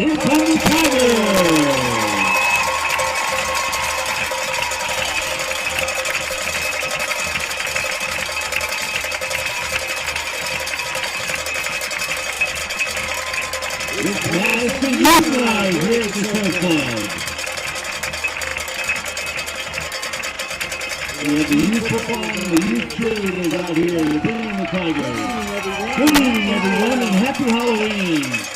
Here come the Tigers! It's Madison Youth Night here at the Surf Club. We have the youth football and the youth cheerleaders out here defending the Tigers. Good evening, everyone, and happy Halloween.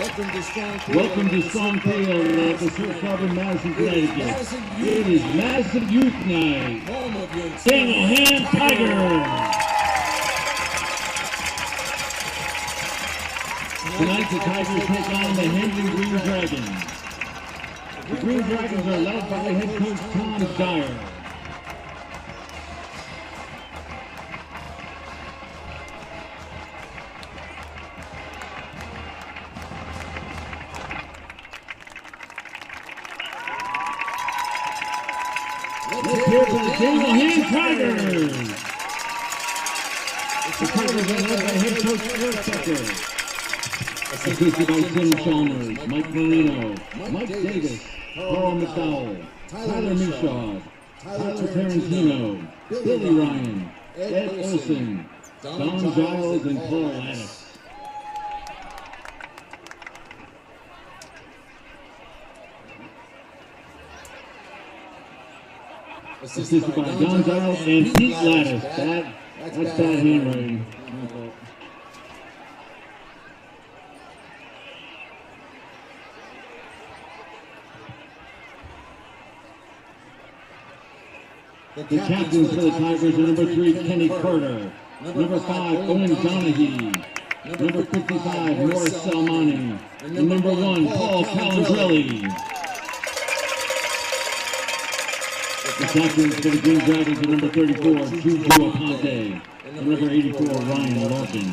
Welcome to Strong Field at the Surf Club in Madison, Connecticut. It is Madison Youth Night. Daniel Ham Tigers. Tonight the Tigers take on the Hamden Green Dragons. The Green Dragons are led by head coach Tom Dyer. Let's hear for the Daniel Ham Tigers. The Tigers are led by head coach Eric Becker. Assisted by Tim Chalmers, Mike Marino, Mike Davis, Carl McDowell, Tyler Mishaw, Tyler Tarantino, Billy Ryan, Ed Olson, Don Giles, and Paul Addis. Assisted by Don Giles and Pete Lattice. That's bad handwriting. The captains for the Tigers are number 3, Kenny Carter, number 5, Owen Donahue, number 55, Morris Salmani, and number 1, Paul Calandrelli. The captains for the Green Dragons are number 34, Juju Aponte, and number 84, Ryan Larkin.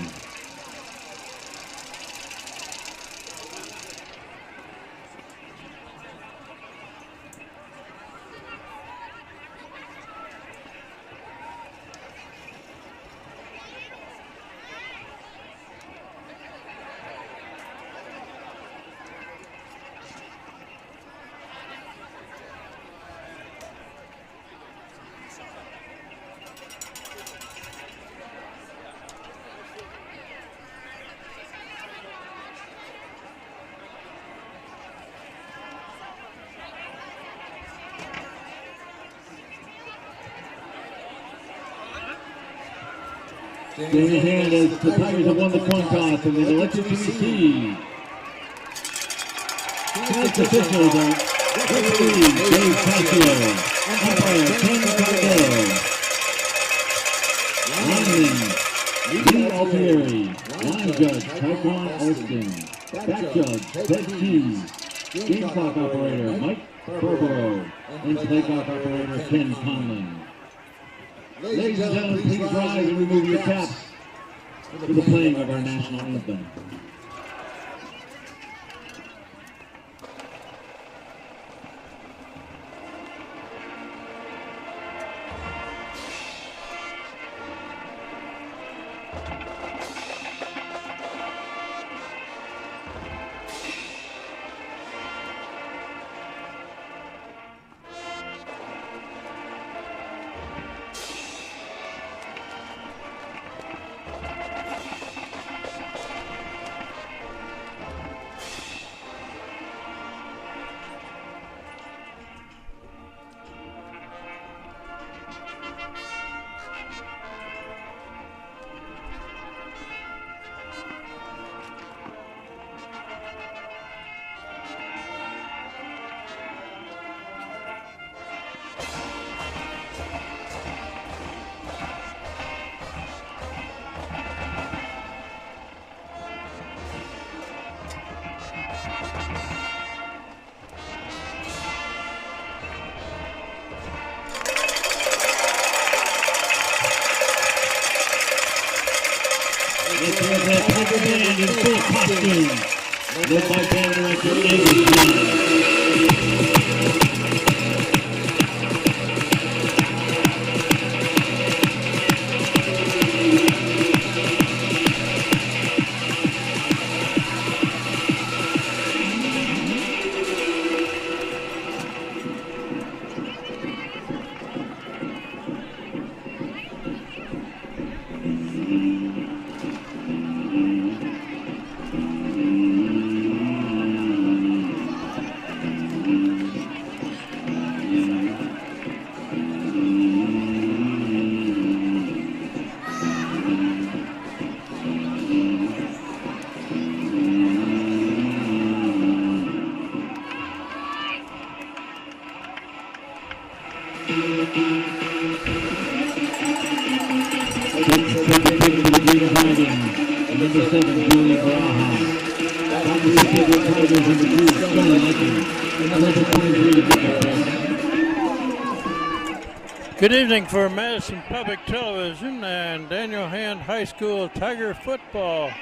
Daniel Hand as the Tigers have won the coin toss and they've elected to receive. Tonight's officials are referee Dave Casio, umpire Ken Cardell, lineman Lee Altieri, line judge Taekwon Olston, back judge Ted Keys, game clock operator Mike Barbaro, and play clock operator Ken Conlon. Ladies and gentlemen, please rise and remove your caps for the playing of our national anthem. Let's hear that Tiger Band in full costume, led by band director Andy Hamden, and number 7, Julian Baraha. Back receiver, Tigers, number 2, John Leckie, and number 23, Victor Pierce. Good evening for Madison Public Television and Daniel Hand High School Tiger football.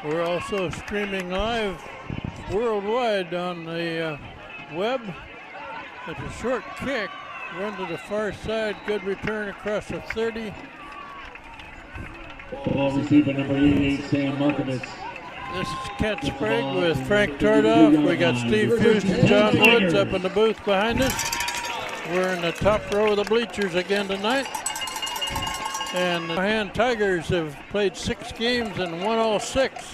We're also streaming live worldwide on the web. It's a short kick, run to the far side, good return across the 30. Ball receiver number 88, Sam Markovitz. This is Kent Sprague with Frank Tardoff. We got Steve Fust and John Woods up in the booth behind us. We're in the top row of the bleachers again tonight. And the Hand Tigers have played 6 games and won all 6.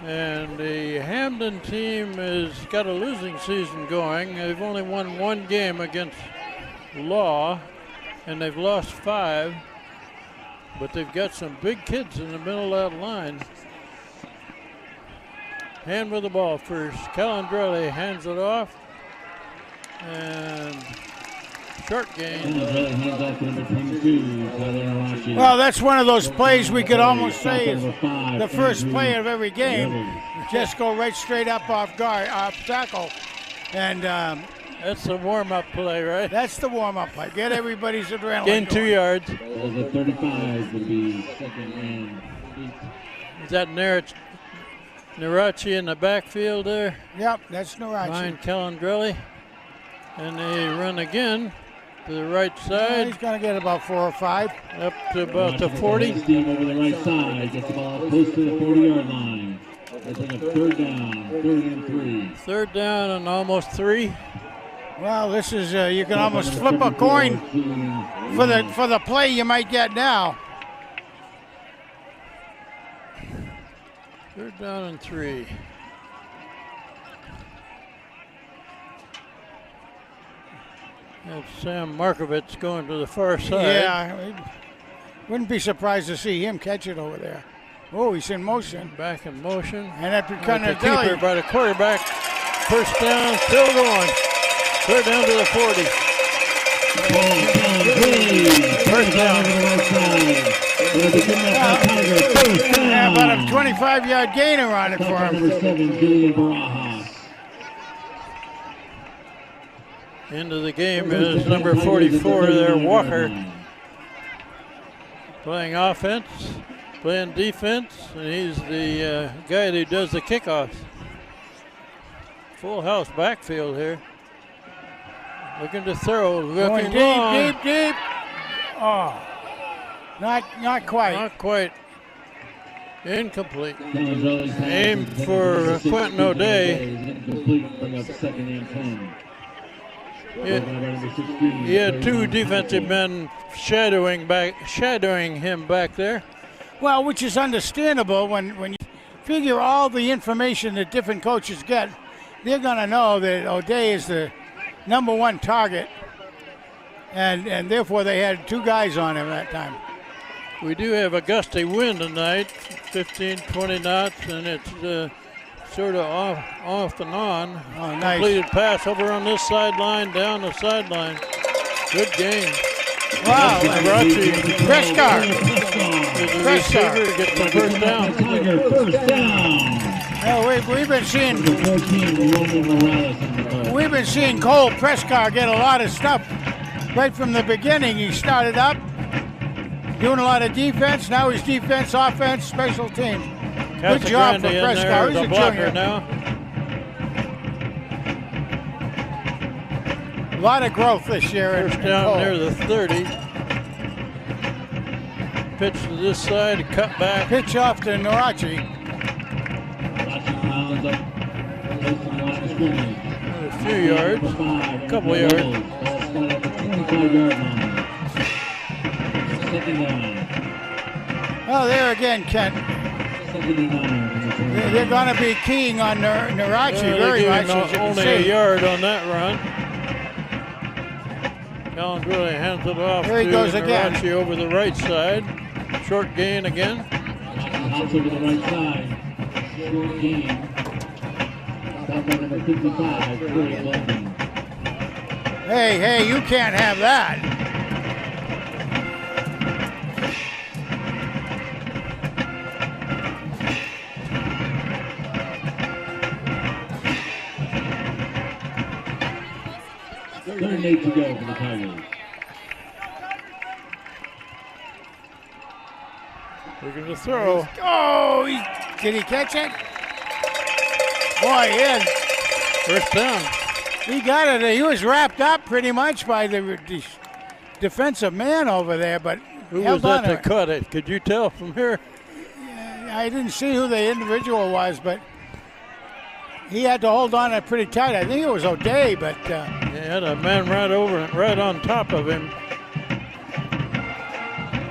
And the Hamden team has got a losing season going. They've only won 1 game against Law, and they've lost 5. But they've got some big kids in the middle of that line. Hand with the ball first. Calandrelli hands it off. And short gain. Well, that's one of those plays we could almost say is the first play of every game. Just go right straight up off guard, off tackle. And that's the warm-up play, right? That's the warm-up play. Get everybody's adrenaline. Gain 2 yards. The 35 would be second and 8. Is that Narachi in the backfield there? Yep, that's Narachi. Ryan Calandrelli. And they run again to the right Yeah, side. he's going to get about 4 or 5. Up to about the 40. Team over the right side gets the ball close to the 40-yard line. They take a third down, 3rd and 3. Third down and almost 3. Well, this is you can almost flip a coin for the play you might get now. Third down and 3. That's Sam Markovitz going to the far side. Yeah, wouldn't be surprised to see him catch it over there. Oh, he's in motion. Back in motion. And after cutting the it keeper by the quarterback. First down, still going. Third down to the 40. First down. Yeah, about a 25-yard gainer on it for him. Number 7, Julian Baraha. Into the game is number 44 there, Walker. Playing offense, playing defense, and he's the guy who does the kickoffs. Full house backfield here. Looking to throw, looking Going deep. Oh, not quite. Not quite. Incomplete. Aim for Quentin O'Day. Incomplete, bring up 2nd and 10. He had 2 defensive men shadowing him back there. Well, which is understandable when you figure all the information that different coaches get. They're going to know that O'Day is the number 1 target, and therefore they had 2 guys on him that time. We do have a gusty wind tonight, 15, 20 knots, and it's sort of off and on. Oh, nice. Completed pass over on this sideline, down the sideline. Good game. Wow. Prescar. The receiver gets the first down. First down. Well, we've been seeing Cole Prescar get a lot of stuff right from the beginning. He started up doing a lot of defense. Now he's defense, offense, special teams. Good job for Prescar. He's a junior now. A lot of growth this year. First down near the 30. Pitch to this side, cut back. Pitch off to Narachi. A few yards, a couple of yards. 25-yard line. Second down. Oh, there again, Kent. They're going to be keying on Narachi very much. Only a yard on that run. Collins really hands it off Here he goes again. Narachi over the right side. Short gain again. Hops over the right side. Short gain. Stop by number 55, Corey Logan. Hey, you can't have that. Third and 8 to go for the Tigers. We're going to throw. Oh, did he catch it? Boy, yeah. First down. He got it. He was wrapped up pretty much by the defensive man over there, but Who was held that on to cut it? Could you tell from here? I didn't see who the individual was, but he had to hold on it pretty tight. I think it was O'Day, but He had a man right on top of him.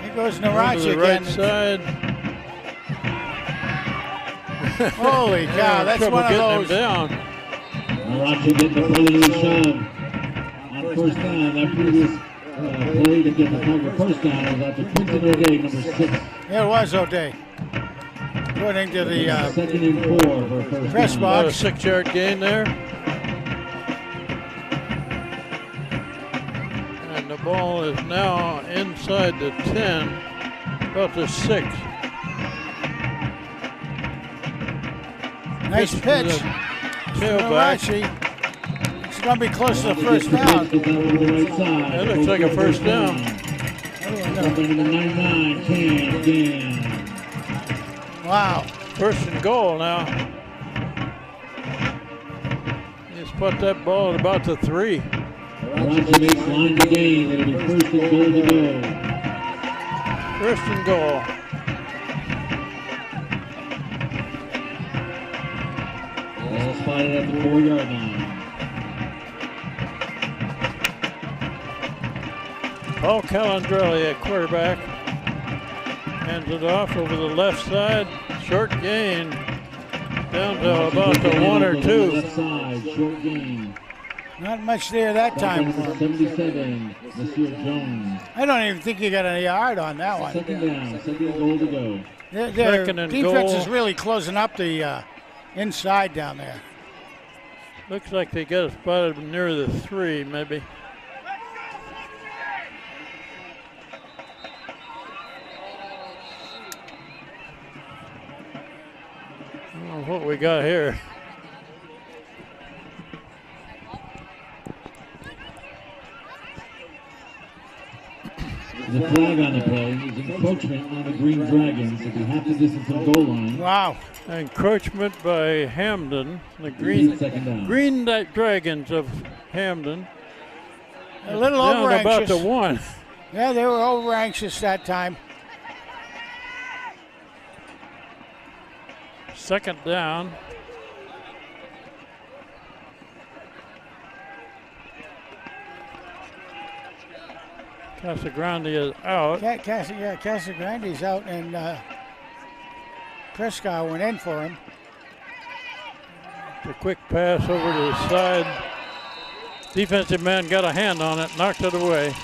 here goes On to Narachi the again. right side. Holy cow, that's Trouble one of getting those. him down. Narachi getting the brotherly shove on first down. That previous play to get the Tiger first down was after Quinton O'Day, number 6. It was O'Day. According to the Second and 4 for first press down. About a box. 6-yard gain there. And the ball is now inside the 10, about the 6. Nice pitch. Tailback. Narachi. It's going to be close to the first down. That looks like a first down. Number 99, Cam Gann. Wow. First and goal now. He's put that ball at about the 3. Narachi makes line to gain. It'll be first and goal to go. First and goal. Ball spotted at the 4-yard line. Paul Calandrelli at quarterback. Hands it off over the left side. Short gain. Down to about the 1 or 2. Left side, short gain. Not much there that time. Number 77, Monsieur Jones. I don't even think you got a yard on that one. Second down, second and goal to go. Their Second and defense goal. is really closing up the inside down there. Looks like they got it spotted near the 3, maybe. I don't know what we got here. There's a flag on the play. There's encroachment on the Green Dragons at the half the distance of goal line. Wow. Encroachment by Hamden, the Second down. Green Dragons of Hamden. A little Down over about anxious. the 1. Yeah, they were over anxious that time. Second down. Casagrande is out. Casagrande's out, and Prescott went in for him. The quick pass over to the side. Defensive man got a hand on it, knocked it away.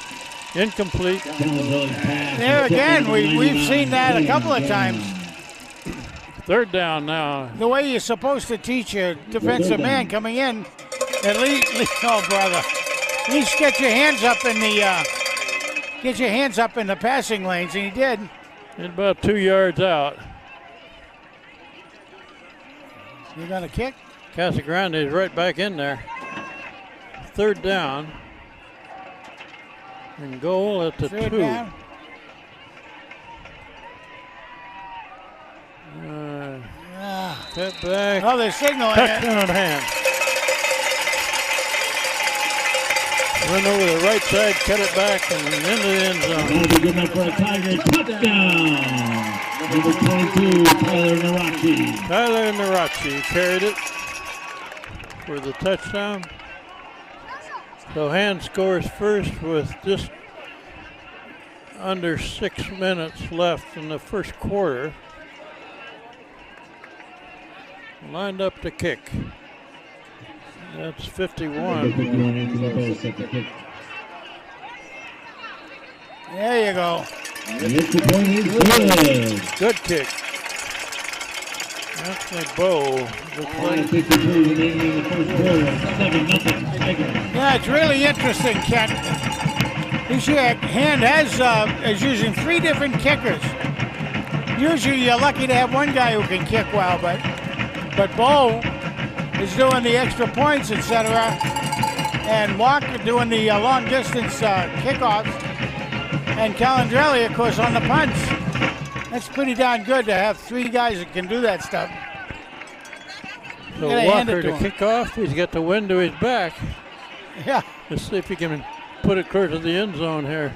Incomplete. There again, we've seen that a couple of times. Third down now. The way you're supposed to teach a defensive man coming in, at least, oh brother, at least get your hands up in the passing lanes, and he did. And about 2 yards out. You gonna kick? Casagrande is right back in there. Third down. And goal at the Third 2. down. Step back. Oh, they're signaling it. Touchdown hand. Run over the right side, cut it back, and into the end zone. That'll be good enough for a Tiger touchdown. Number 22, Tyler Narachi. Tyler Narachi carried it for the touchdown. So Hand scores first with just under 6 minutes left in the first quarter. Lined up to kick. That's 51. 51 into the post at the kick. There you go. The extra point is good. Good kick. That's my bow. Looks like 5:53 remaining in the first quarter. 7-0 Tigers. Yeah, it's really interesting, Kent. This year, Hand is using 3 different kickers. Usually, you're lucky to have one guy who can kick well, but Bo is doing the extra points, etc. and Walker doing the long distance kickoffs, and Calandrelli, of course, on the punts. That's pretty darn good to have 3 guys that can do that stuff. So Walker to kick off. He's got the wind to his back. Yeah. Let's see if he can put it clear to the end zone here.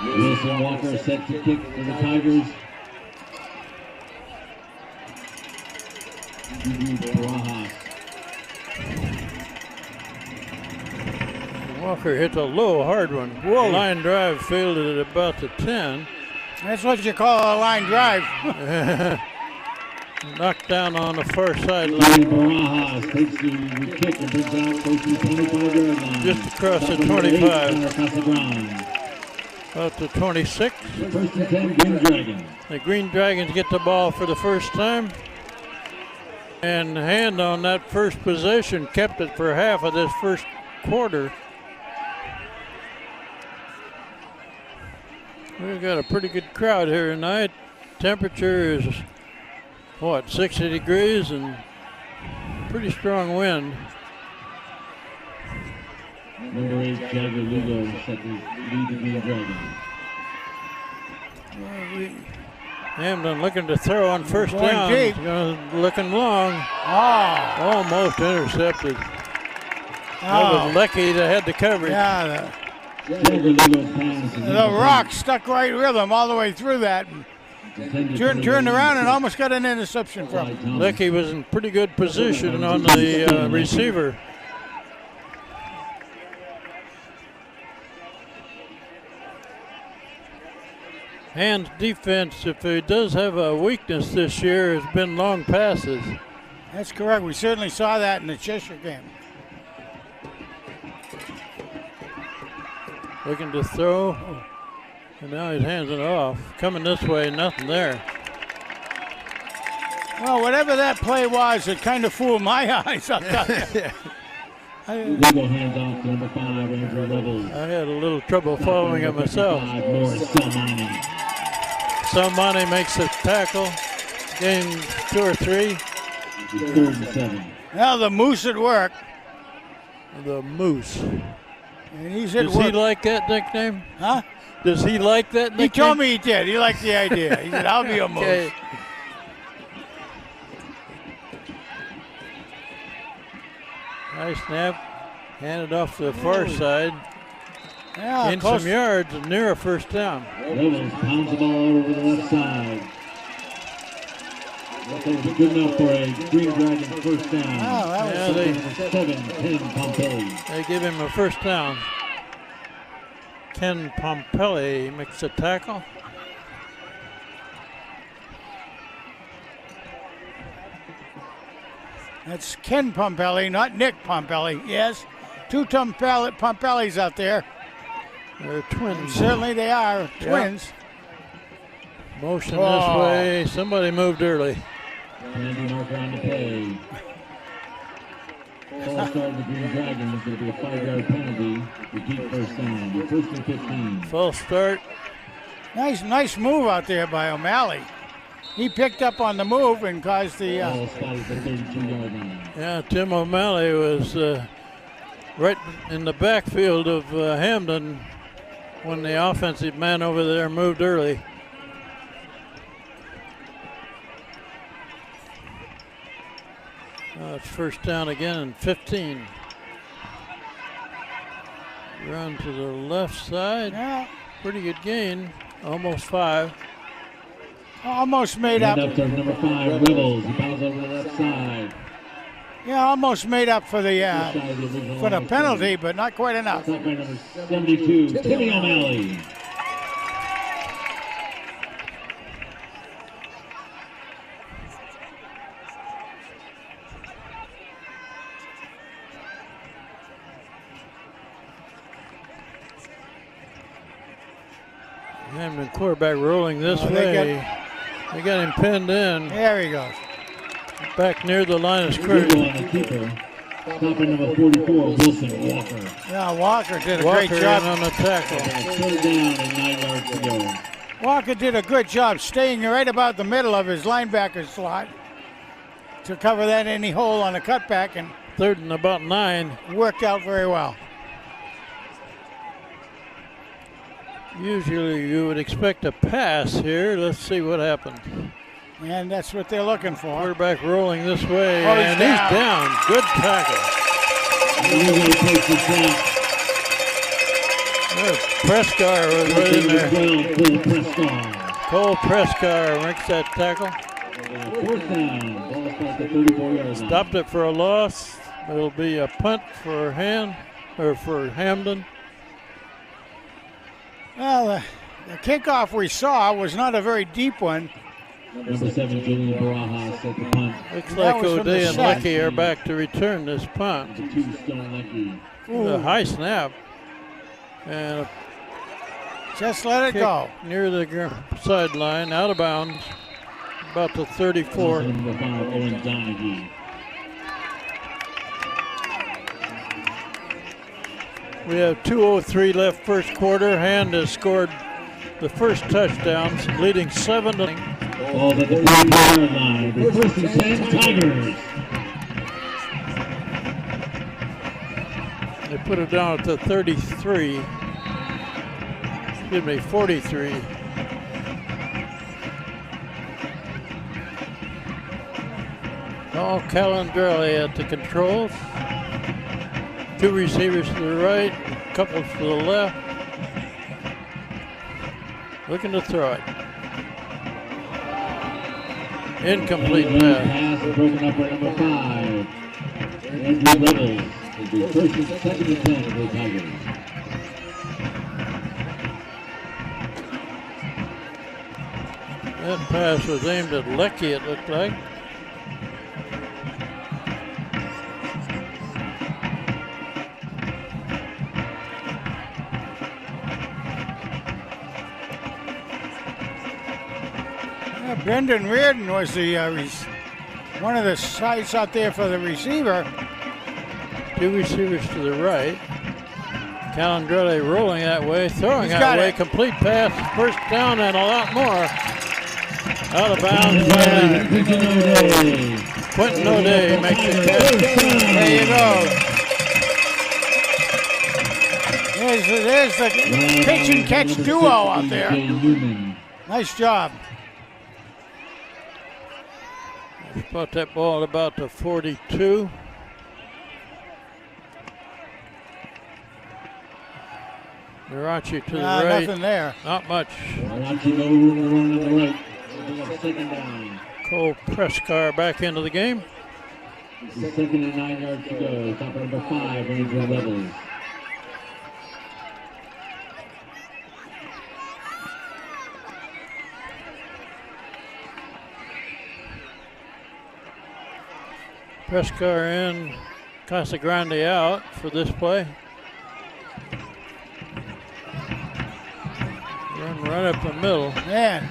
Wilson Walker set to kick for the Tigers. Walker hit a low, hard one. Whoa. Line drive fielded at about the 10. That's what you call a line drive. Knocked down on the far sideline. Barajas takes the kick and brings it out close to the 25-yard line. Just across the 25. About the 26. First and 10, Green Dragons. The Green Dragons get the ball for the first time. And Hand on that first possession kept it for half of this first quarter. We've got a pretty good crowd here tonight. Temperature is, what, 60 degrees and pretty strong wind. Number 8, Jagger Lugo set to lead the Green Dragons. Hamden looking to throw on first Going down. deep. Looking long. Oh. Almost intercepted. That Oh. was Lecky that had the coverage. Yeah, Jagger Lugo's pass is the rock stuck right with him all the way through that. Turned around and almost got an interception from him. Lecky was in pretty good position on the receiver. Hand's defense, if he does have a weakness this year, has been long passes. That's correct. We certainly saw that in the Cheshire game. Looking to throw, and now he's hands it off. Coming this way, nothing there. Well, whatever that play was, it kind of fooled my eyes. I'll tell you. Lugo hands off to number 5, Andrew Levels. I had a little trouble following it myself. Morris Salmani. Salmani makes a tackle. Gain 2 or 3. 3rd and 7. Now the Moose at work. The Moose. And he's at Does work. he like that nickname? Huh? Does he like that nickname? He told me he did. He liked the idea. He said, I'll be a Moose. Okay. Nice snap. Handed off to the far side. Yeah, In close. some yards and near a first down. Levels pounds the ball over the left side. That was good enough for a Green Dragon first down. Oh, that was Yeah, they 7-10 Pompelli. They give him a first down. Ken Pompelli makes a tackle. That's Ken Pompelli, not Nick Pompelli. Yes, 2 Pompellis out there. They're twins. Certainly they are twins. Motion Oh. this way. Somebody moved early. Penalty marker on the play. Ball start of the Green Dragon is going to be a 5-yard penalty to keep first down. The 1st and 15. False start. Nice move out there by O'Malley. He picked up on the move and caused the. Ball spotted at the 32-yard line. Yeah, Tim O'Malley was right in the backfield of Hamden when the offensive man over there moved early. It's first down again and 15. Run to the left side. Yeah, Pretty good gain. Almost 5. almost made And up. up to number 5, Rebels. He bounds over the left side. Yeah, almost made up for the Side of the original for the line. penalty, but not quite enough. Caught by number 72, Timmy O'Malley. Hamden quarterback rolling this Oh, way. They got him pinned in There he goes. back near the line of scrimmage. Lugo on the keeper. Stopping number 44, Wilson Walker. Yeah, Walker did a Walker great job. in on the tackle. Third down and 9 yards to go. Walker did a good job staying right about the middle of his linebacker slot to cover that any hole on the cutback, and 3rd and about 9. worked out very well. Usually you would expect a pass here. Let's see what happens. And that's what they're looking for. Quarterback rolling this way, Oh, he's and down. he's down. Good tackle. Prescar was right in there. Cole Prescar makes that tackle. 4th down. Ball starts at 34-yard line. Stopped it for a loss. It'll be a punt for Hamden. Well, the kickoff we saw was not a very deep one. Number 7, Julian Barajas set the punt. Looks That like was from the O'Day and set. Lecky are back to return this punt. Number 2, Stone Leckie. A high snap. And a Just let it kick go. near the sideline, out of bounds, about the 34. Number 5, Owen Donaghy. We have 2:03 left first quarter. Hand has scored the first touchdowns, leading 7 to 0. Ball's at the 34-yard line. The 1st and 10 Tigers. They put it down at the 33. Excuse me, 43. Paul Calandrelli at the controls. 2 receivers to the right, a couple to the left. Looking to throw it. Incomplete pass. Pass broken up by number 5. Andrew Levels. It'll be 1st and 2nd and 10 for the Tigers. That pass was aimed at Lecky, it looked like. Brendan Reardon was the one of the sites out there for the receiver. 2 receivers to the right. Calandrelli rolling that way, throwing He's that got way. it. Complete pass, first down, and a lot more. Out of bounds by Quentin O'Day makes the catch. There you go. There's the pitch and catch duo out there. Nice job. Spot that ball at about the 42. Mirachi to the right. Nothing there. Not much. Watching no room to run on the right. It'll be a 2nd down. Cole Prescar back into the game. It's 2nd and 9 yards to go. Top of number 5, Andrew Levels. Prescar in, Casagrande out for this play. Run right up the middle. Man,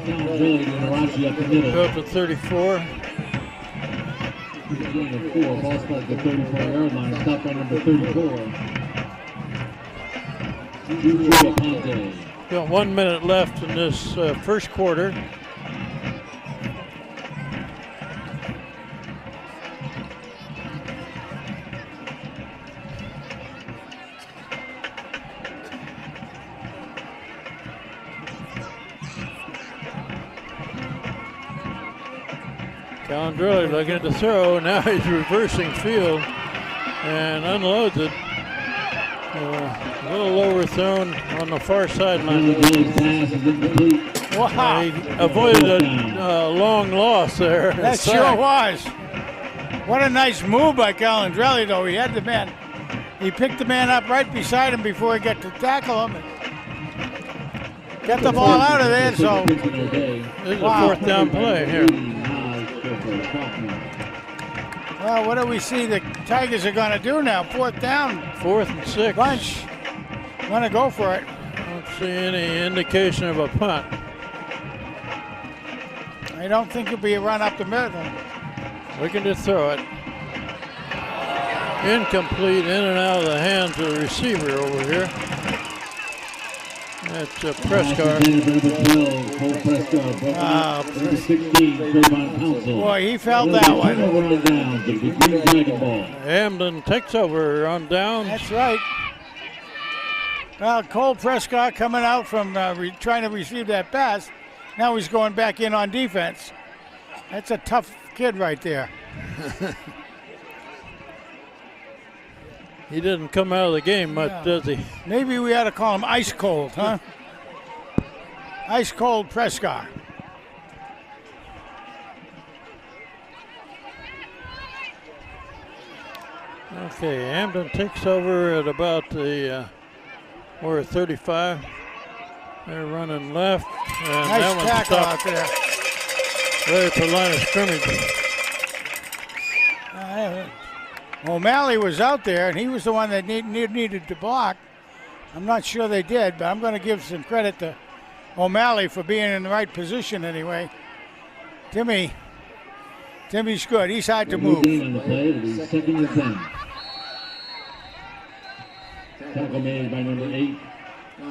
Really to Mirachi up the middle. Go up to 34. He's gain of 4. Ball starts at the 34-yard line. Stop by number 34. Juju Aponte. Got 1 minute left in this first quarter. Calandrelli looking to throw. Now he's reversing field and unloads it. A little overthrown on the far sideline. wow. He avoided a long loss there. That sure was. What a nice move by Calandrelli, though. He had the man. He picked the man up right beside him before he got to tackle him. Get the ball out of there, so. This is a 4th down play here. Well, what do we see the Tigers are going to do now? 4th down. 4th and 6. Bunch. Going to go for it. Don't see any indication of a punt. I don't think it'll be a run up the middle. Looking to throw it. Incomplete, in and out of the hands of the receiver over here. That's a Pass Prescott. intended for number 12, Cole Prescott. Number 16, Trayvon Council. Boy, he felt that one. Turnover on downs. It'll be Green Dragon ball. Hamden takes over on downs. That's right. Well, Cole Prescott coming out from trying to receive that pass. Now he's going back in on defense. That's a tough kid right there. He didn't come out of the game much, does he? Maybe we ought to call him Ice Cold, huh? Ice Cold Prescott. Okay, Hamden takes over at about the, we're at 35. They're running left. And Nice that one tackle out stopped there. right at the line of scrimmage. O'Malley was out there, and he was the one that needed to block. I'm not sure they did, but I'm going to give some credit to O'Malley for being in the right position anyway. Timmy's good. He's hard to move. On the play, it'll be 2nd and 10. Tackle made by number 8,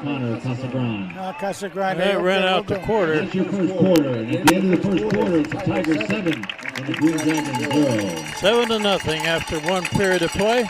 Connor Casagran. Casagran. That ran out the quarter. That's your first quarter. And at the end of the first quarter, it's the Tigers 7 and the Green Dragons 0. 7-0 after one period of play.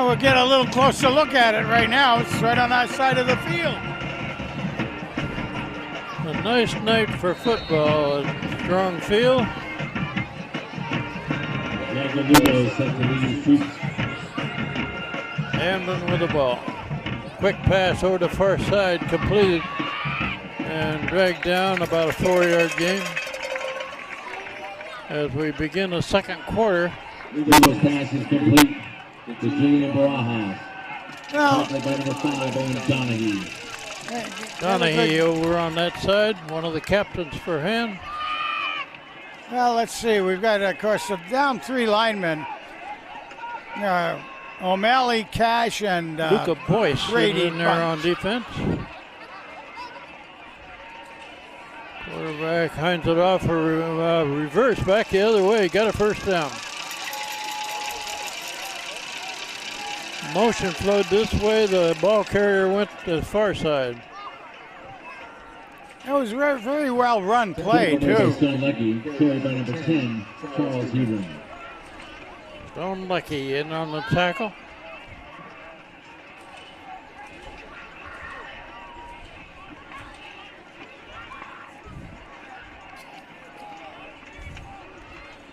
We'll get a little closer look at it right now. It's right on our side of the field. A nice night for football at Strong Field. Hamden with the ball. Quick pass over the far side, completed and dragged down, about a 4-yard gain. As we begin the second quarter. Eagles pass is complete to Julian Barajas. Well, by number 5, Owen Donahue. Donahue over on that side, one of the captains for Ham. Well, let's see. We've got, of course, down 3 linemen. O'Malley, Cash, and Luca Boyce Brady in there on defense. Quarterback hands it off for reverse back the other way. Got a first down. Motion flowed this way. The ball carrier went to the far side. It was very, very well run play, too. Stone Lucky, carried by number 10, Charles Hebron. Stone Lucky in on the tackle.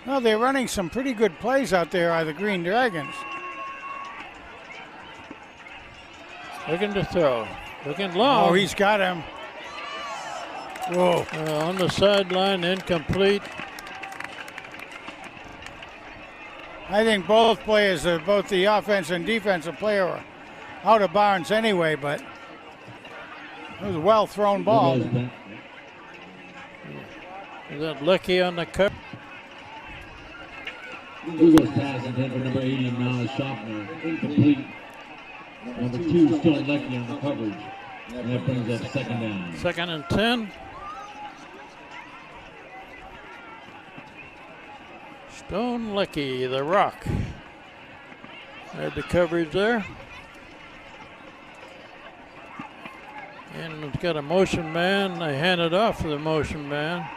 Well, they're running some pretty good plays out there, are the Green Dragons. Looking to throw. Looking long. Oh, he's got him. Whoa. On the sideline, incomplete. I think both players, both the offense and defensive player, are out of bounds anyway, but it was a well-thrown ball. Is that Lucky on the cut? Eagles pass intended for number 80, Miles Schaffner. Incomplete. Number 2, Stone Lucky on the coverage. And that brings up 2nd down. 2nd and 10. Stone Lucky, the Rock. Had the coverage there. And it's got a motion man. They hand it off to the motion man.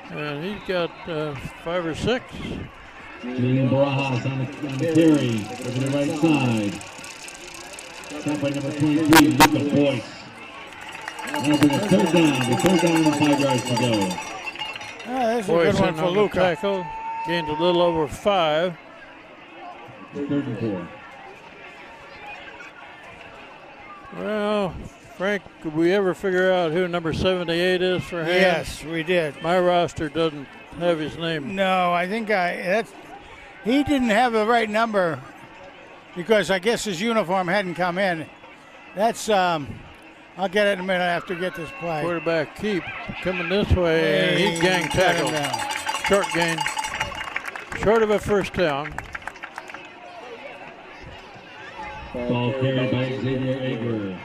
And he's got 5 or 6. Julian Barajas on the carry over the right side. Shot by number 23, Luca Boyce. That'll bring a 3rd down. The 3rd down and 5 yards to go. That's a good one for Luca. Tackle. Gained a little over 5. 3rd and 4. Well, Frank, could we ever figure out who number 78 is for Hamden? Yes, we did. My roster doesn't have his name. No, I think he didn't have the right number because I guess his uniform hadn't come in. That's I'll get it in a minute after I get this play. Quarterback keep coming this way, and he gang tackled. Short gain, short of a first down. Ball carried by Xavier Ager.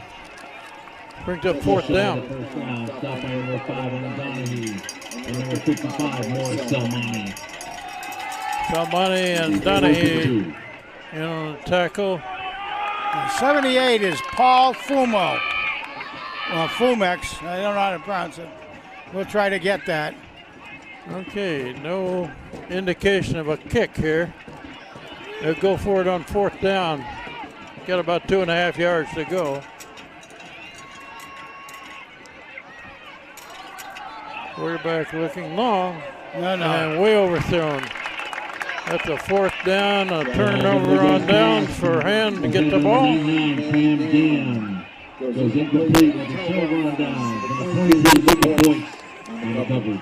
Brings up fourth down. First down, stopped by number 5 on Donahue. And number 55, Morris Selmani. Selmani and Donahue in on the tackle. 78 is Paul Fumo. Fumex, I don't know how to pronounce it. We'll try to get that. Okay, no indication of a kick here. They'll go for it on fourth down. Got about 2.5 yards to go. Quarterback looking long. No. And way overthrown. That's a fourth down, a turnover on downs for Hamden to get the ball. Hamden goes incomplete with a turnover on downs. And the 43 points on the coverage.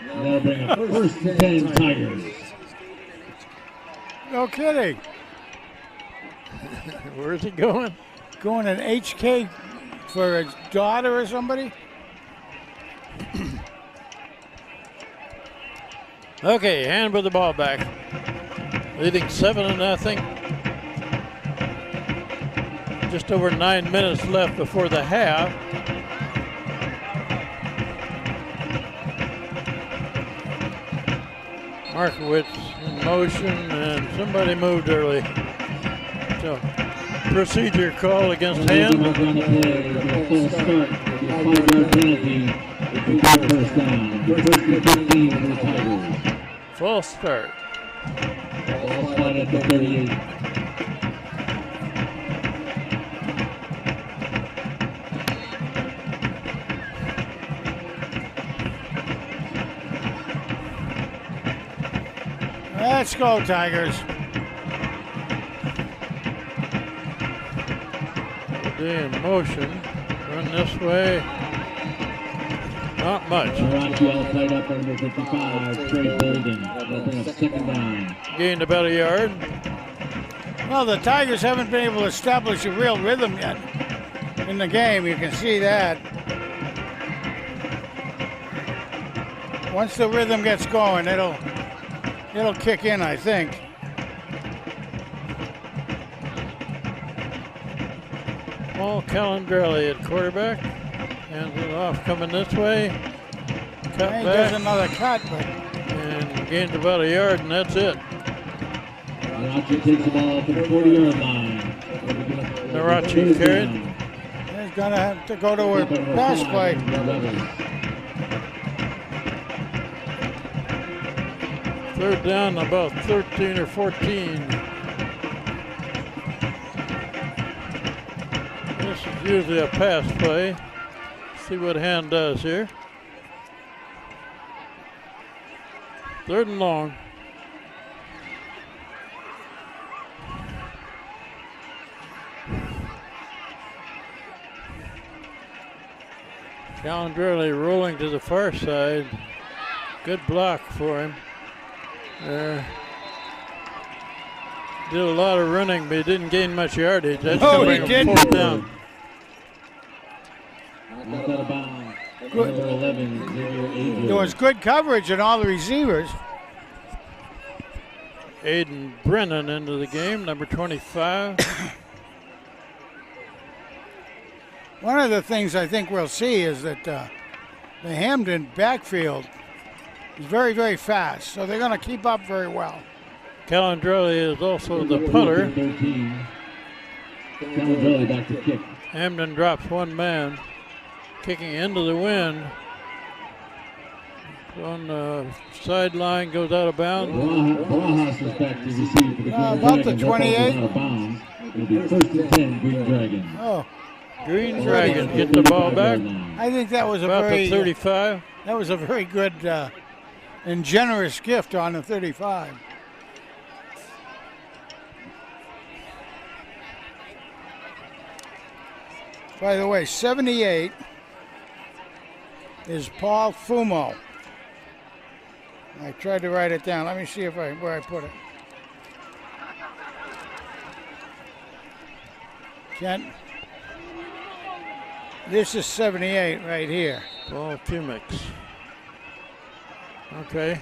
And that'll bring up first and 10 Tigers. No kidding. Where's he going? Going an HK for his daughter or somebody? Okay, hand with the ball back. Leading 7-0. Just over 9 minutes left before the half. Markowitz in motion, and somebody moved early. So, procedure call against Hamden. Full start, 5-yard penalty. First down. First and 15 for the Tigers. Full start. Ball spot at the 38. Let's go, Tigers. Day in motion. Run this way. Not much. Rocky all tied up under 55. Trey Bolden. That'll bring up second down. Gained about a yard. Well, the Tigers haven't been able to establish a real rhythm yet in the game. You can see that. Once the rhythm gets going, it'll kick in, I think. Paul Calandrelli at quarterback. Hands it off, coming this way. Cut He back. does another cut, but And gained about a yard, and that's it. Narachi takes the ball to the 40-yard line. Narachi carried. he's going to have to go to a pass play. Third down, about 13 or 14. This is usually a pass play. See what Hand does here. Third and long. Calandrelli rolling to the far side. Good block for him. Did a lot of running, but he didn't gain much yardage. That's No, gonna he bring him didn't. fourth down. Knocked out of bounds. Number 11, Xavier Ager. There was good coverage in all the receivers. Aiden Brennan into the game, number 25. One of the things I think we'll see is that the Hamden backfield is very, very fast, so they're going to keep up very well. Calandrelli is also the punter. 13. Calandrelli back to kick. Hamden drops one man, kicking into the wind. On the sideline, goes out of bounds. Barajas is back to receive for the Green about the Dragons. 28. Out of bounds. It'll be first and 10, Green Dragons. Oh, Green Dragons get the ball back. I think that was About the 35. that was a very good and generous gift on the 35. By the way, 78 is Paul Fumo. I tried to write it down. Let me see where I put it. Kent. This is 78 right here. Paul Fumix. Okay.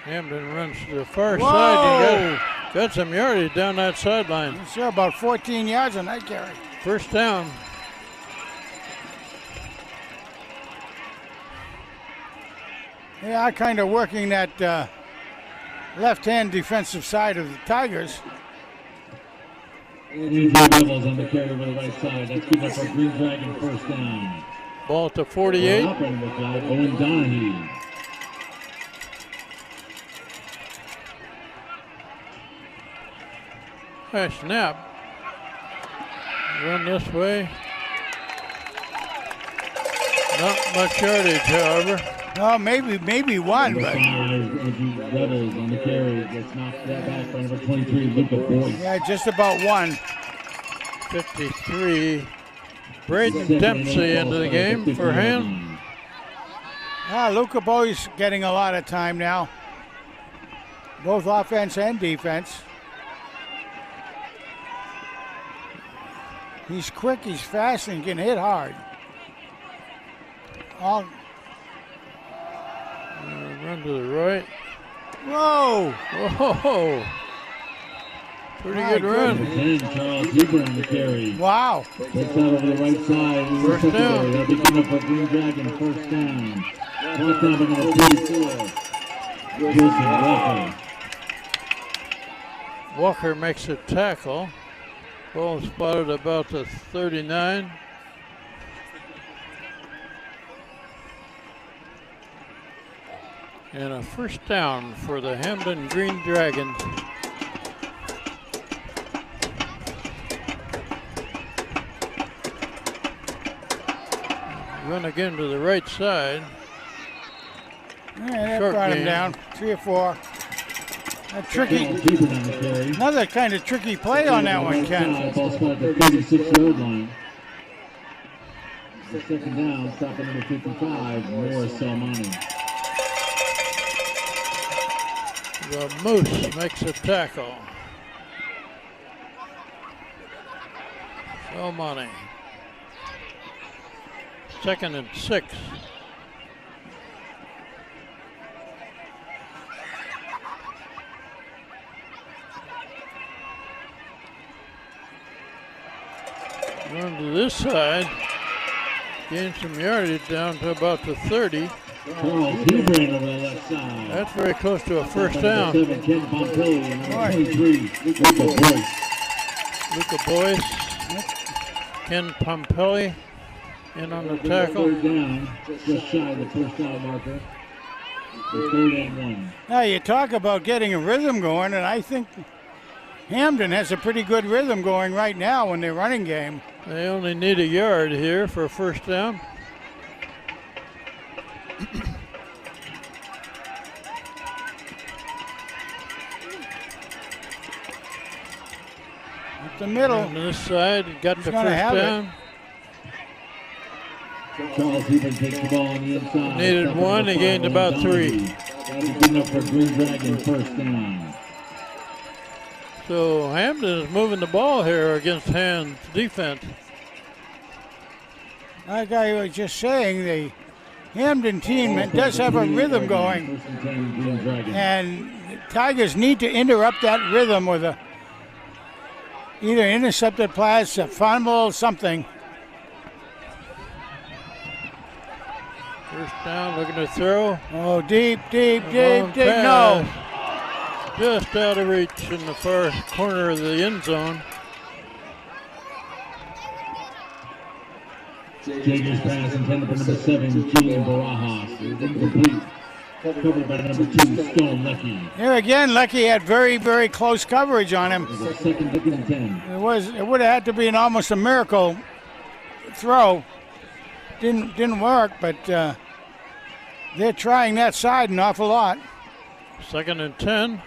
Hamden runs to the far side and got some yardage down that sideline. Sure, about 14 yards on that carry. First down. Yeah, kind of working that left-hand defensive side of the Tigers. Andrew Rebels on the carry over the right side. That's good enough for Green Dragon first down. Ball to 48. Owen Donahue. Nice snap. Run this way. Not much yardage, however. No, maybe one, but Andrew Rebels on the carry. Gets knocked back by number 23, Luca Boyce. yeah, just about one. 53. Braden Dempsey into the game for him. Luca Boy's getting a lot of time now. Both offense and defense. He's quick, he's fast, and can hit hard. Run to the right. Whoa! Whoa! Pretty My good run. And Charles Huber on the carry. Wow. Takes out over the right side. First down. That'll be good enough for Green Dragon first down. First down by number 34. Wilson Walker. Walker makes a tackle. Ball spotted about the 39. And a first down for the Hamden Green Dragons. Run again to the right side. Yeah, that Short brought him game. down. 3 or 4. A tricky, Charles Huber on the carry. another kind of tricky play on that one, Ken. Ball spot at the 36-yard line. The second down, stop at number 55, Morris Salmani. The Moose makes a tackle. So money. 2nd and 6. Run to this side. Gain some yardage down to about the 30. Charles Huber on the left side. That's very close to a first down. 7, Ken Pompey, and number 23, Luca Boyce. Luca Boyce, Ken Pompelli in on the tackle. Third down, just shy of the first down marker. The 3rd and 1. Now you talk about getting a rhythm going, and I think Hamden has a pretty good rhythm going right now in their running game. They only need a yard here for a first down. Up the middle. On this side, got the gonna first have it. down. Charles Huber takes the ball on the inside. Needed Stop at one, number he gained 5, about Donahue. 3. That'll be good enough for Green Dragon first down. So Hamden is moving the ball here against Hand's defense. Like I was just saying, the Hamden team does have a rhythm going, First and 10, Green Dragon. and the Tigers need to interrupt that rhythm with either intercepted pass, a fumble, something. First down, looking to throw. Oh, deep, Long no. pass. Just out of reach in the far corner of the end zone. Jager's pass intended for number 7, Julian Barajas. It was incomplete. Covered by number 2, Stone Lecky. Here again, Lecky had very, very close coverage on him. It was a 2nd and 10. It would have had to be almost a miracle throw. Didn't work, but they're trying that side an awful lot. 2nd and 10.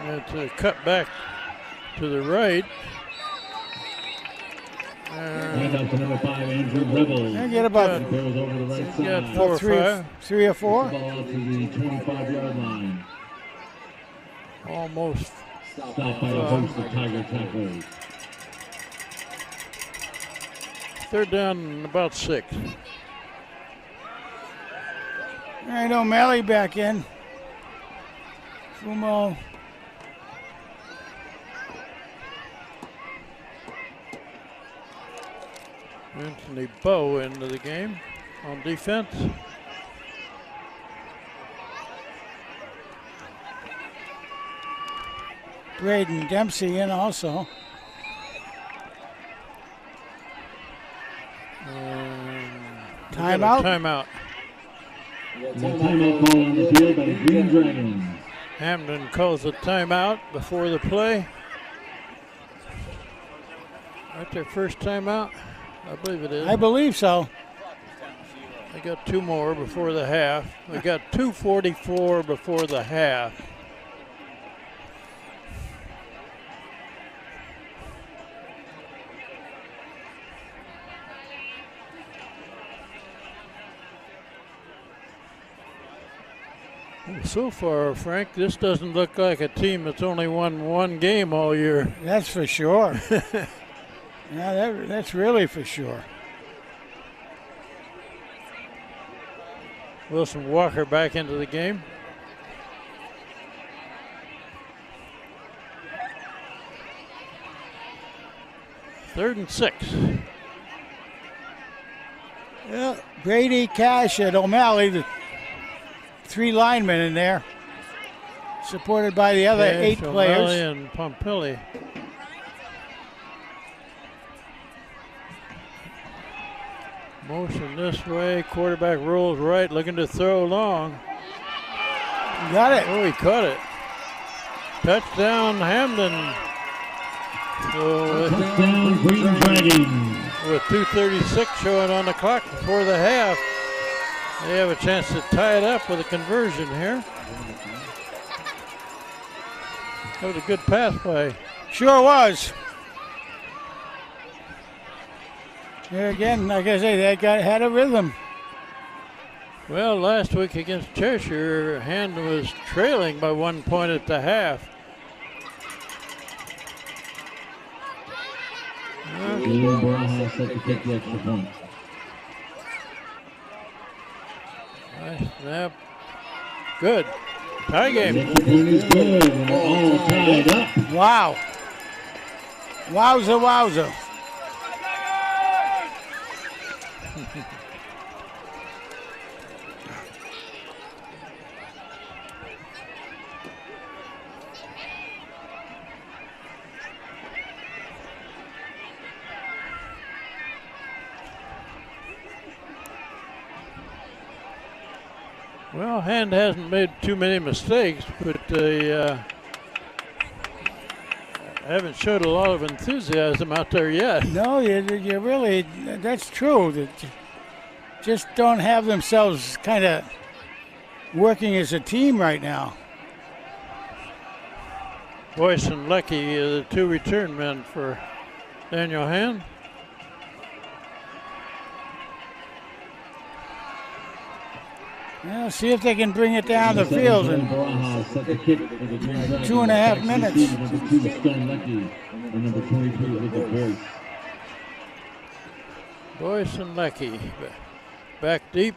It's a cut back to the right. Hand out to number 5, Andrew Rebels. I get about It goes over the right got side. 4 or three 5. 3 or 4. Ball out to the 25-yard line. Almost. Stopped by the host of Tiger tacklers. 3rd down and about 6. All right, O'Malley back in. Fumo. Anthony Bowe into the game on defense. Braden Dempsey in also. Timeout. Timeout. Timeout call on the field by the Green Dragons. Hamden calls a timeout before the play. Right, their first timeout? I believe it is. I believe so. They got 2 more before the half. We got 2:44 before the half. So far, Frank, this doesn't look like a team that's only won 1 game all year. That's for sure. Yeah, that's really for sure. Wilson Walker back into the game. Third and 6. Yeah, Brady, Cash, and O'Malley, the 3 linemen in there, supported by the other 8 players. O'Malley and Pompili. Motion this way, quarterback rolls right, looking to throw long. Got it. Oh, he caught it. Touchdown, Hamden. So Touchdown, Green Dragons. with 2:36 showing on the clock before the half, they have a chance to tie it up with a conversion here. That was a good pass play. Sure was. Here again, like I say, they had a rhythm. Well, last week against Cheshire, Hamden was trailing by 1 point at the half. William Barajas set to kick the extra point. Nice snap. Good. Tie The game. extra point is good, and we're all tied up. Wow. Wowza, wowza. Well, Hand hasn't made too many mistakes, but they haven't showed a lot of enthusiasm out there yet. No, you really, that's true. That just don't have themselves kind of working as a team right now. Boyce and Lecky are the 2 return men for Daniel Hand. Yeah, see if they can bring it down the field in 2.5 minutes. Number 2, Stone Lecky, and number 23, Little Boyce. Boyce and Lecky back deep.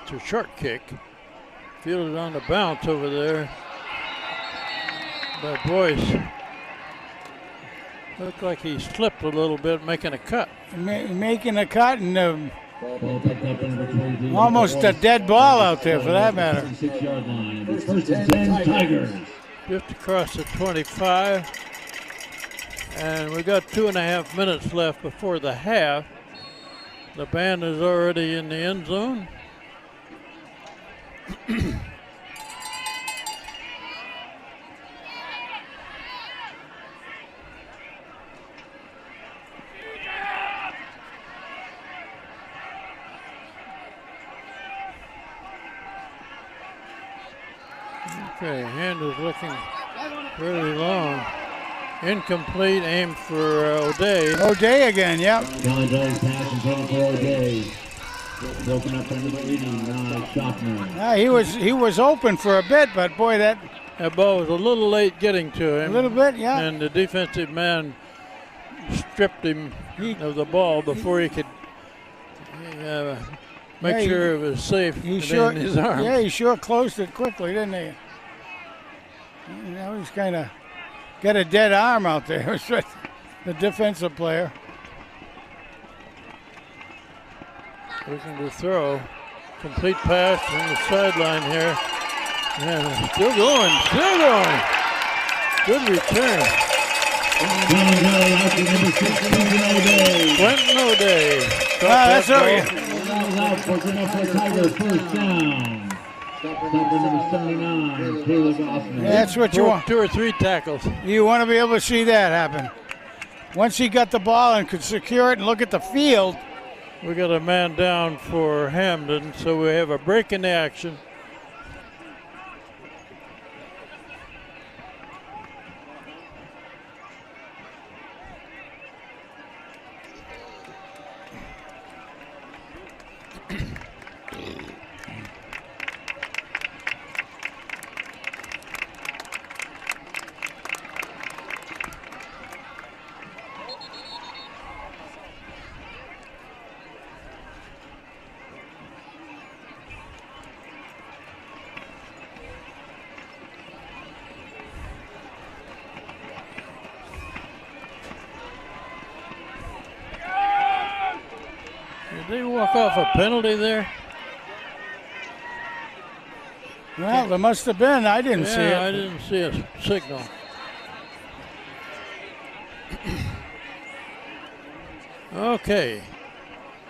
It's a short kick. Fielded on the bounce over there by Boyce. Looked like he slipped a little bit making a cut. Making a cut and Ball picked up by number 23. almost a dead ball out there for that matter. 6-yard line. It's 1st and 10, Tigers. Just across the 25. And we got 2.5 minutes left before the half. The band is already in the end zone. Okay, hand is looking really long. Incomplete, aim for O'Day. O'Day again, yep. Kelly pass in front for O'Day. Broken up into the 80, Schaffner. Yeah, he was open for a bit, but boy, that ball was a little late getting to him. a little bit, yeah. And the defensive man stripped him of the ball before he could make sure it was safe in his arms. Yeah, he sure closed it quickly, didn't he? You know, he's kind of got a dead arm out there, the defensive player. Looking to throw. Complete pass from the sideline here. And still going. Good return. Quentin O'Day. That's out for Tiger, first down. Stopper number 79, Caleb Osman. That's what you want. 2 or 3 tackles. You want to be able to see that happen. Once he got the ball and could secure it and look at the field. We got a man down for Hamden, so we have a break in the action. Did they walk off a penalty there? Well, there must have been. I didn't see it. I didn't see a signal. Okay.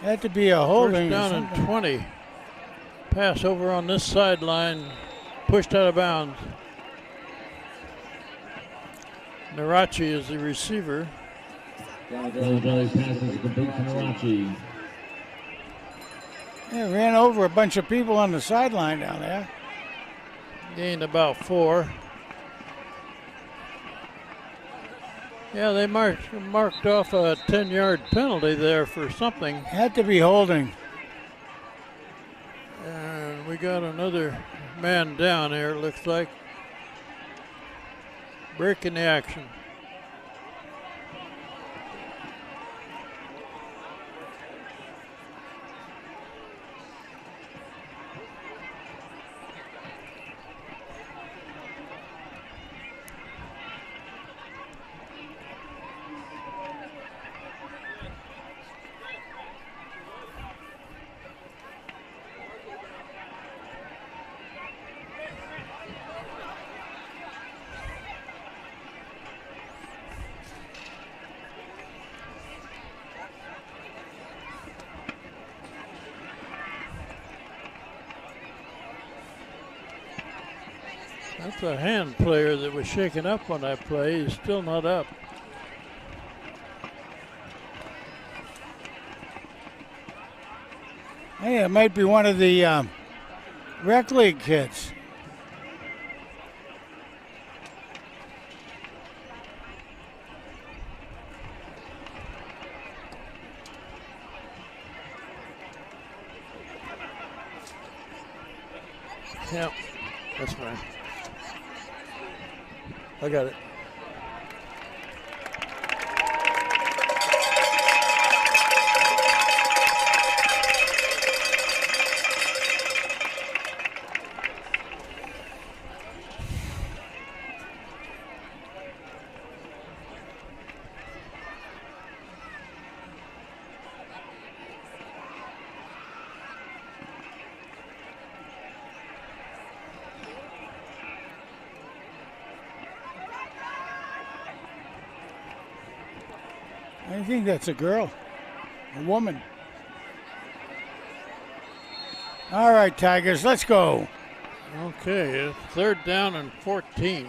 Had to be a holding. First down and 20. Pass over on this sideline, pushed out of bounds. Narachi is the receiver. Kelly passes complete to Narachi. Yeah, ran over a bunch of people on the sideline down there. Gained about 4. Yeah, they marked off a 10-yard penalty there for something. Had to be holding. And we got another man down here, it looks like. Breaking the action. That's a hand player that was shaken up when I play. He's still not up. Hey, it might be one of the rec league kids. Yep, that's fine. I got it. I think that's a girl, a woman. All right, Tigers, let's go. Okay, it's 3rd down and 14.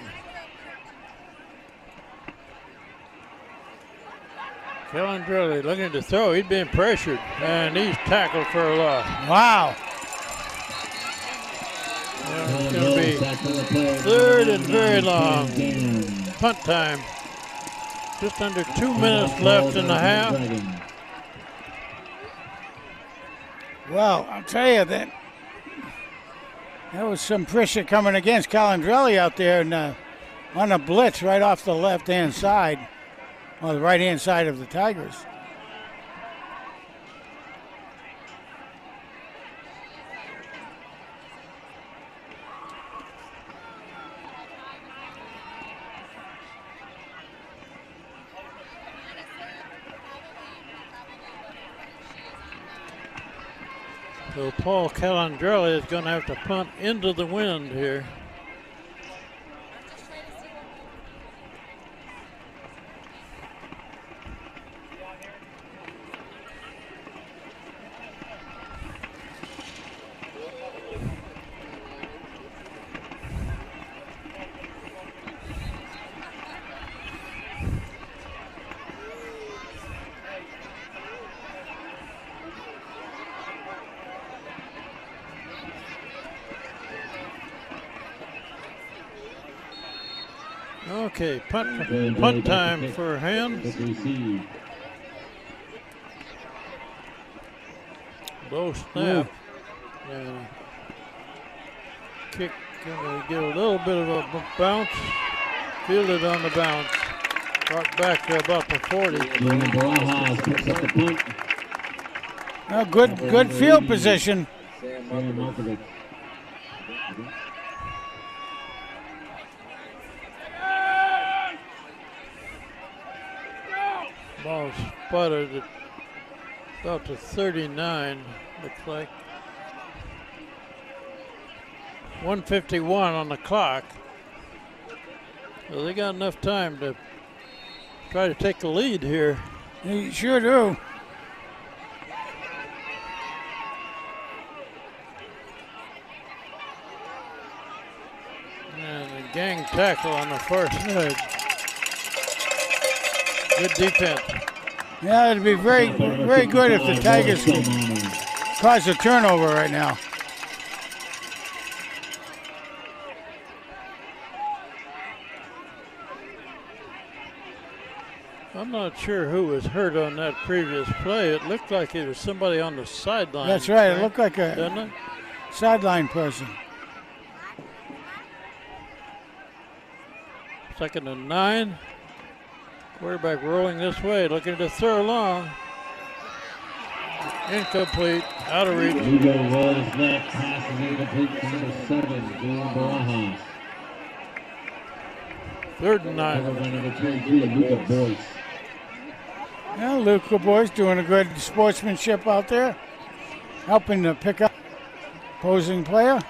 Calandrelli looking to throw. He's being pressured, and he's tackled for a loss. Wow. It's going to be third and very long. Punt time. Just under 2 minutes left in the half. Well, I'll tell you that was some pressure coming against Calandrelli out there, and on a blitz right off the left-hand side, or the right-hand side of the Tigers. So Paul Calandrelli is going to have to punt into the wind here. Okay, punt time for Ham. Low snap. And kick gonna get a little bit of a bounce. Fielded on the bounce. Brought back to about the 40. Good field position. Ball spotted at about the 39, looks like. 1:51 on the clock. So they got enough time to try to take the lead here. You sure do. And a gang tackle on the first side. Good defense. Yeah, it'd be very good if the Tigers could cause a turnover right now. I'm not sure who was hurt on that previous play. It looked like it was somebody on the sideline. That's right. It looked like doesn't a it? sideline person. 2nd and 9. Quarterback rolling this way, looking to throw long. Incomplete, out of reach. Hugo rolls left, pass is incomplete to number 7, Julian Barajas. 3rd and 9. Covered by number 23, Luca Boyce. Yeah, Luca Boyce doing a good sportsmanship out there, helping to pick up opposing player.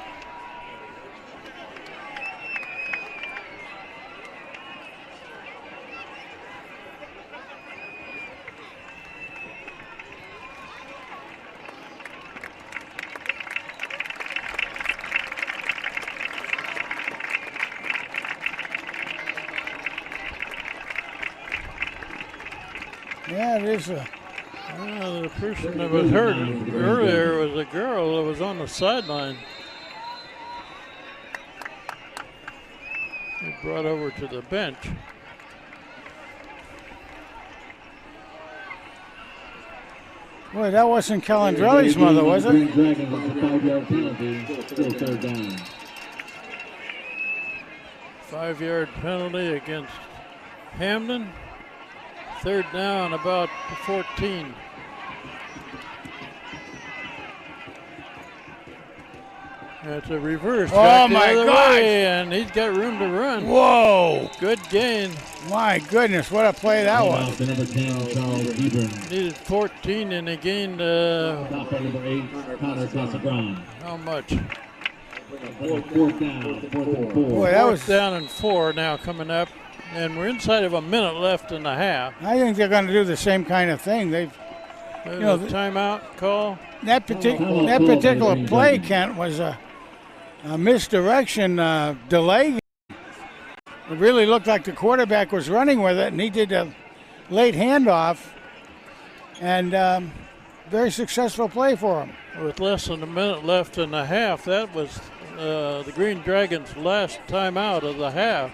Yeah, it is a. The person that was hurt earlier was a girl that was on the sideline. They brought over to the bench. Boy, that wasn't Calandrelli's mother, was it? Dragons, it's a 5-yard penalty, still 3rd down. 5-yard penalty against Hamden. 3rd down, about the 14. That's a reverse. Oh the my other gosh. way, and he's got room to run. Whoa! Good gain. My goodness, what a play that was. The number 10, Charles Hebron. Needed 14, and he gained Stop by number 8, Connor Casabron. how much? 4th down, 4th and 4. Boy, that was. 4th down and 4 now coming up, and we're inside of a minute left in the half. I think they're going to do the same kind of thing. They've, There's know, a timeout call. that particular play, Kent, was a misdirection delay. It really looked like the quarterback was running with it, and he did a late handoff, and very successful play for him. with less than a minute left in the half. That was the Green Dragons' last timeout of the half.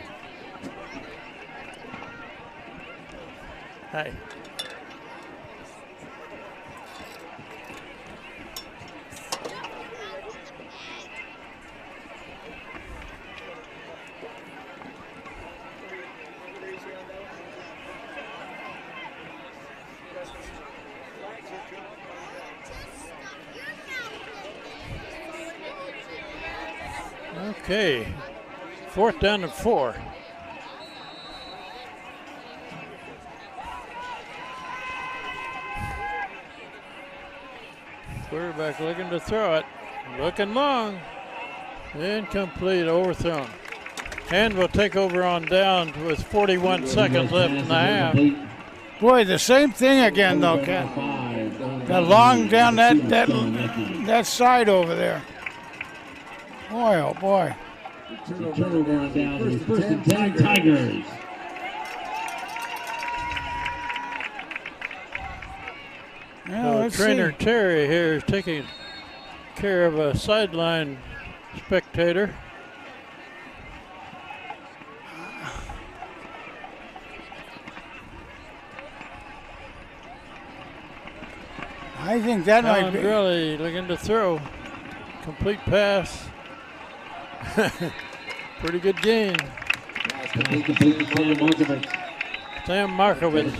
Hey. Okay, 4th down and 4. Quarterback looking to throw it, looking long, incomplete, overthrown. And will take over on down with 41 seconds left in the half. Boy, the same thing again though, Ken. The long down that side over there. Boy, oh boy. The turnover on down. First and 10 Tigers. Yeah, Trainer Terry here is taking care of a sideline spectator. I think that might be. Really looking to throw. Complete pass. Pretty good gain. Sam Markovich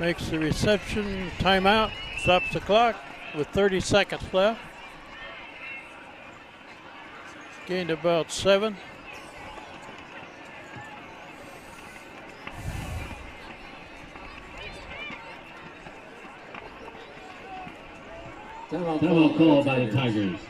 makes the reception. Timeout. Stops the clock with 30 seconds left. Gained about 7. Timeout call by the Tigers.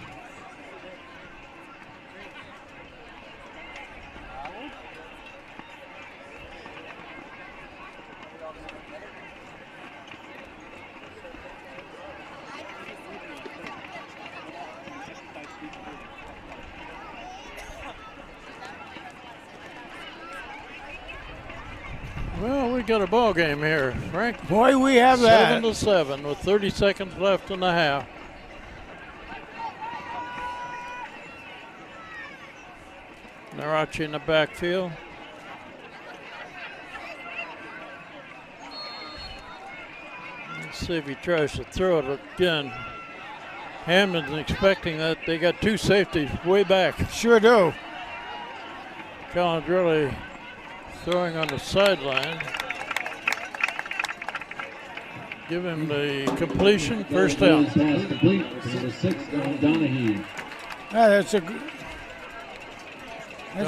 Well, we got a ball game here, Frank. Boy, we have that. 7-7 with 30 seconds left in the half. Narachi in the backfield. Let's see if he tries to throw it again. Hamden's expecting that. They got 2 safeties way back. Sure do. Collins really throwing on the sideline. Give him the completion, first down. That's a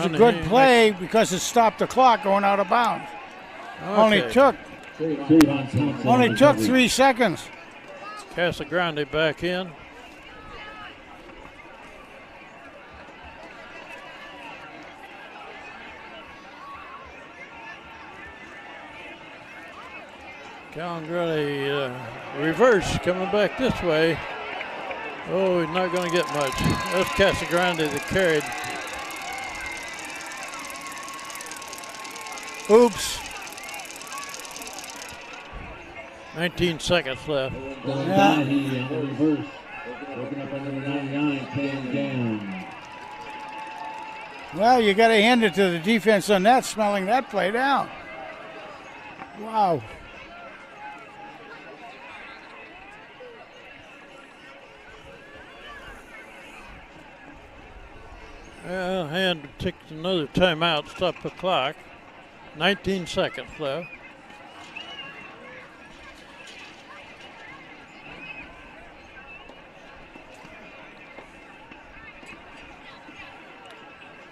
good play because it stopped the clock going out of bounds. Okay. Only took 3 seconds. Casagrande back in. Calandrelli reverse coming back this way. Oh, he's not going to get much. That's Casagrande that carried. Oops. 19 seconds left. Yeah. Reverse. Broken up on number 99, came down. Well, you got to hand it to the defense on that, smelling that play down. Wow. Well, Hand takes another timeout, stop the clock. 19 seconds left.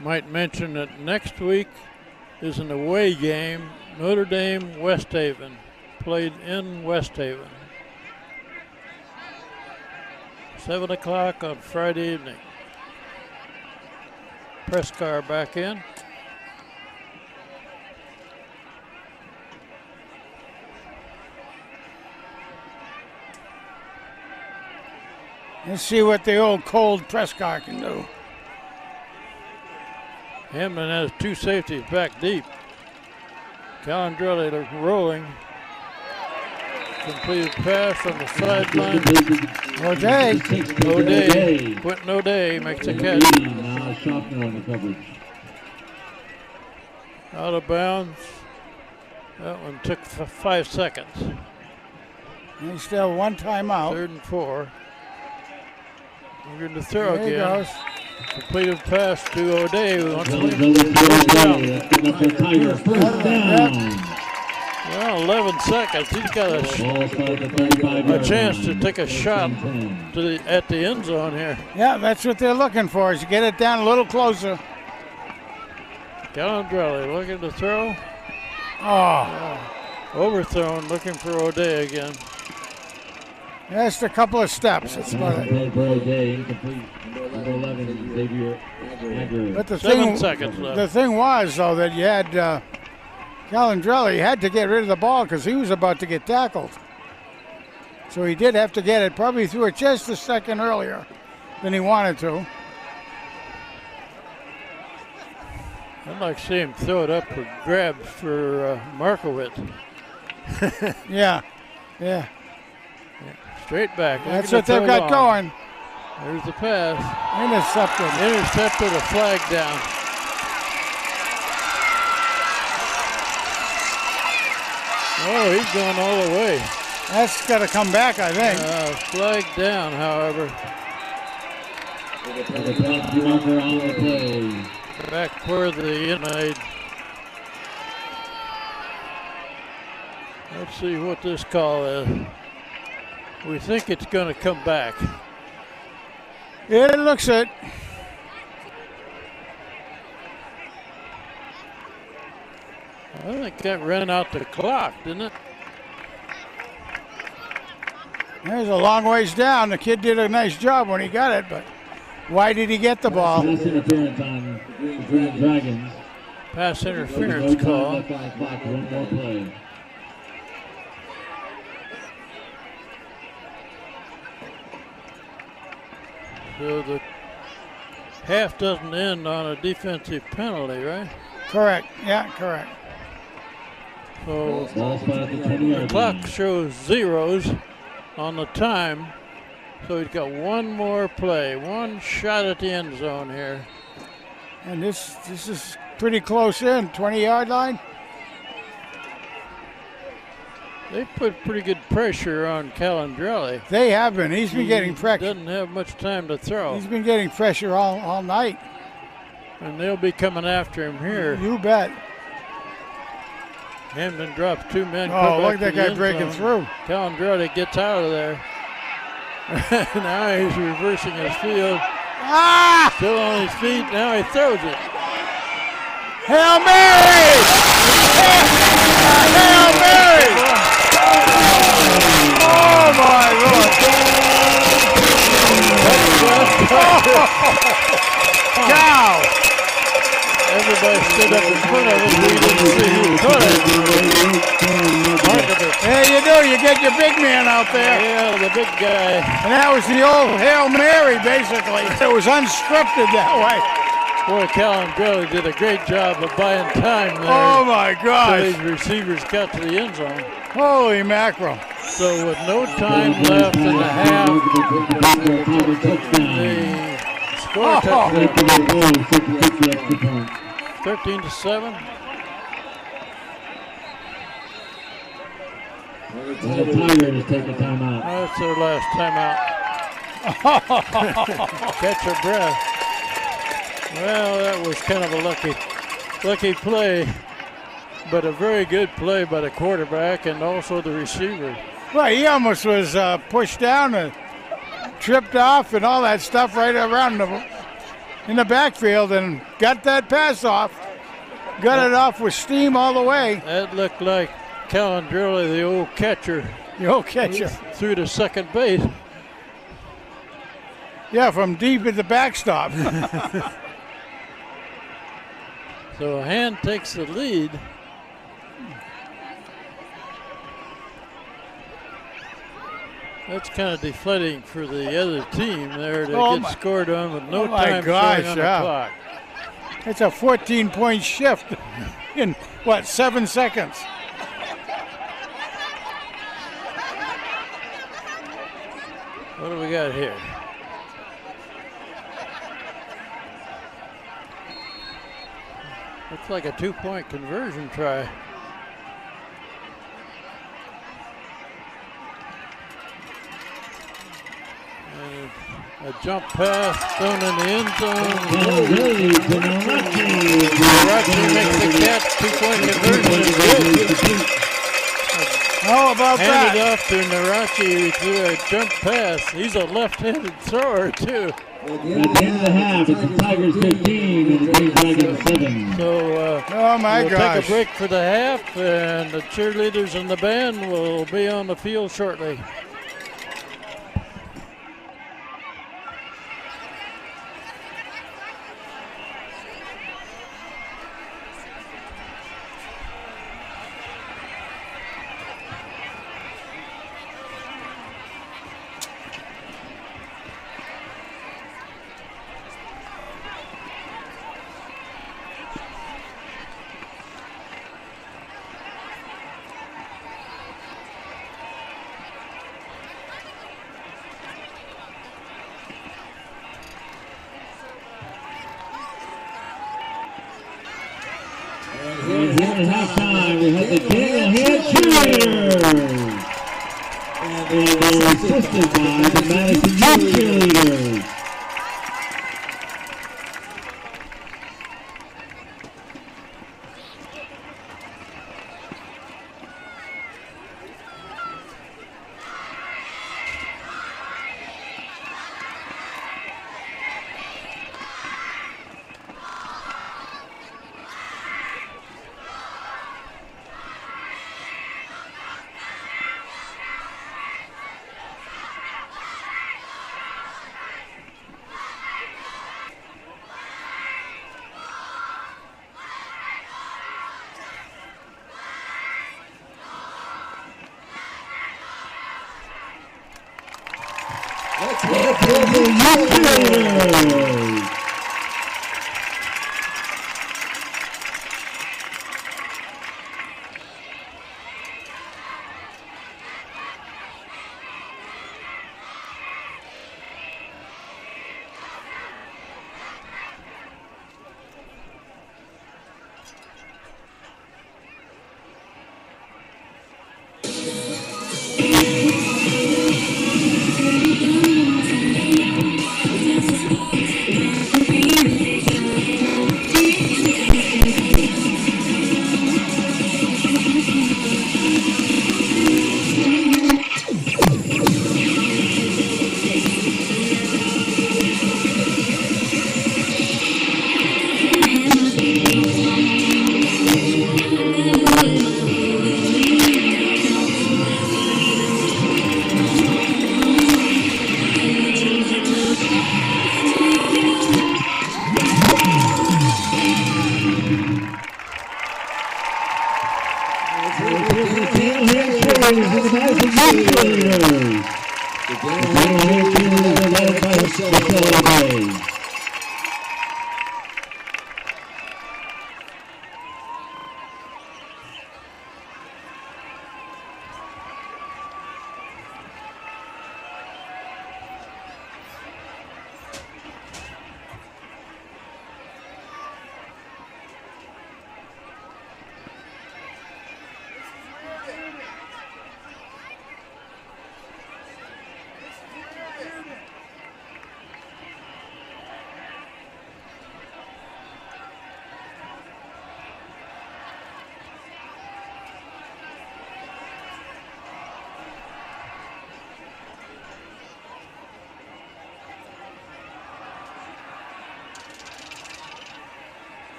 Might mention that next week is an away game, Notre Dame West Haven, played in West Haven. 7 o'clock on Friday evening. Press car back in. Let's see what the old cold press car can do. Hamden has 2 safeties back deep. Calandrelli rolling. Completed pass from the sideline. O'Day. Quentin O'Day makes a catch. Now Schaffner on the coverage. Out of bounds. That one took 5 seconds. They still have one timeout. 3rd and 4. We're going to throw There he again. goes. Completed pass to O'Day. Who wants to First leave down. Tiger. First down. Well, 11 seconds. He's got a Ball spot at the 35-yard chance to line. take a shot 10. at the end zone here. Yeah, that's what they're looking for, is to get it down a little closer. Calandrelli looking to throw. Oh, Overthrown, looking for O'Day again. just a couple of steps. That's about it. Play for O'Day, incomplete. Number 11, Xavier Agger. But the 7 seconds the left. thing was, though, that you had Calandrelli had to get rid of the ball because he was about to get tackled. So he did have to get it. Probably threw it just a second earlier than he wanted to. I'd like to see him throw it up for grabs for Markowitz. Yeah, yeah. Straight back. That's Looking what to they've throw got long. going. There's the pass. Intercepted. Intercepted, a flag down. Oh, he's going all the way. That's got to come back, I think. Flag down, however. The top marker on the play. Back where the inside. Let's see what this call is. We think it's going to come back. Yeah, it looks it. I think that ran out the clock, didn't it? There's a long ways down. The kid did a nice job when he got it, but why did he get the ball? Pass interference on the Green Dragons. Pass No interference time call. left on the clock. One more play. So the half doesn't end on a defensive penalty, right? Correct. Yeah, correct. So Ball spot at the the 20-yard clock line. shows zeros on the time. So he's got one more play, one shot at the end zone here. And this is pretty close in, 20-yard line. They put pretty good pressure on Calandrelli. They have been. He's been getting pressure. Doesn't have much time to throw. He's been getting pressure all night. And they'll be coming after him here. You bet. Hamden drops 2 men. Oh, look at that guy breaking through. Calandrelli gets out of there. Now he's reversing his field. Ah! Still on his feet. Now he throws it. Hail Mary! Hail Mary! Oh, my Lord. Cow! Everybody stood up in front of him. We didn't see who caught it. There you do. You get your big man out there. Yeah, the big guy. And that was the old Hail Mary, basically. It was unscripted that way. Boy, Calandrelli did a great job of buying time there. Oh, my So gosh. these receivers got to the end zone. Holy mackerel. So with no time left in the half, they score a touchdown. 13-7. And the Tigers take a timeout. That's their last timeout. Catch your breath. Well, that was kind of a lucky play, but a very good play by the quarterback and also the receiver. Well, he almost was pushed down and tripped off and all that stuff right around in the backfield and got that pass off. Got it off with steam all the way. That looked like Calandrelli, the old catcher, The old catcher. through to second base. Yeah, from deep at the backstop. So Hand takes the lead. That's kind of deflating for the other team there to get scored on with no time showing on the clock. It's a 14-point shift in, 7 seconds? What do we got here? Looks like a 2-point conversion try. And a jump pass thrown in the end zone. Naraki makes the catch. 2-point conversion is good. How about Handed that? off to Naraki through a jump pass. He's a left-handed thrower too. At the end of the half, it's the Tigers 15 and the Green Dragons 7. So Oh my we'll gosh. take a break for the half, and the cheerleaders and the band will be on the field shortly. And here at halftime, we have the Daniel Hand cheerleaders. And they're assisted by the Madison Youth cheerleaders.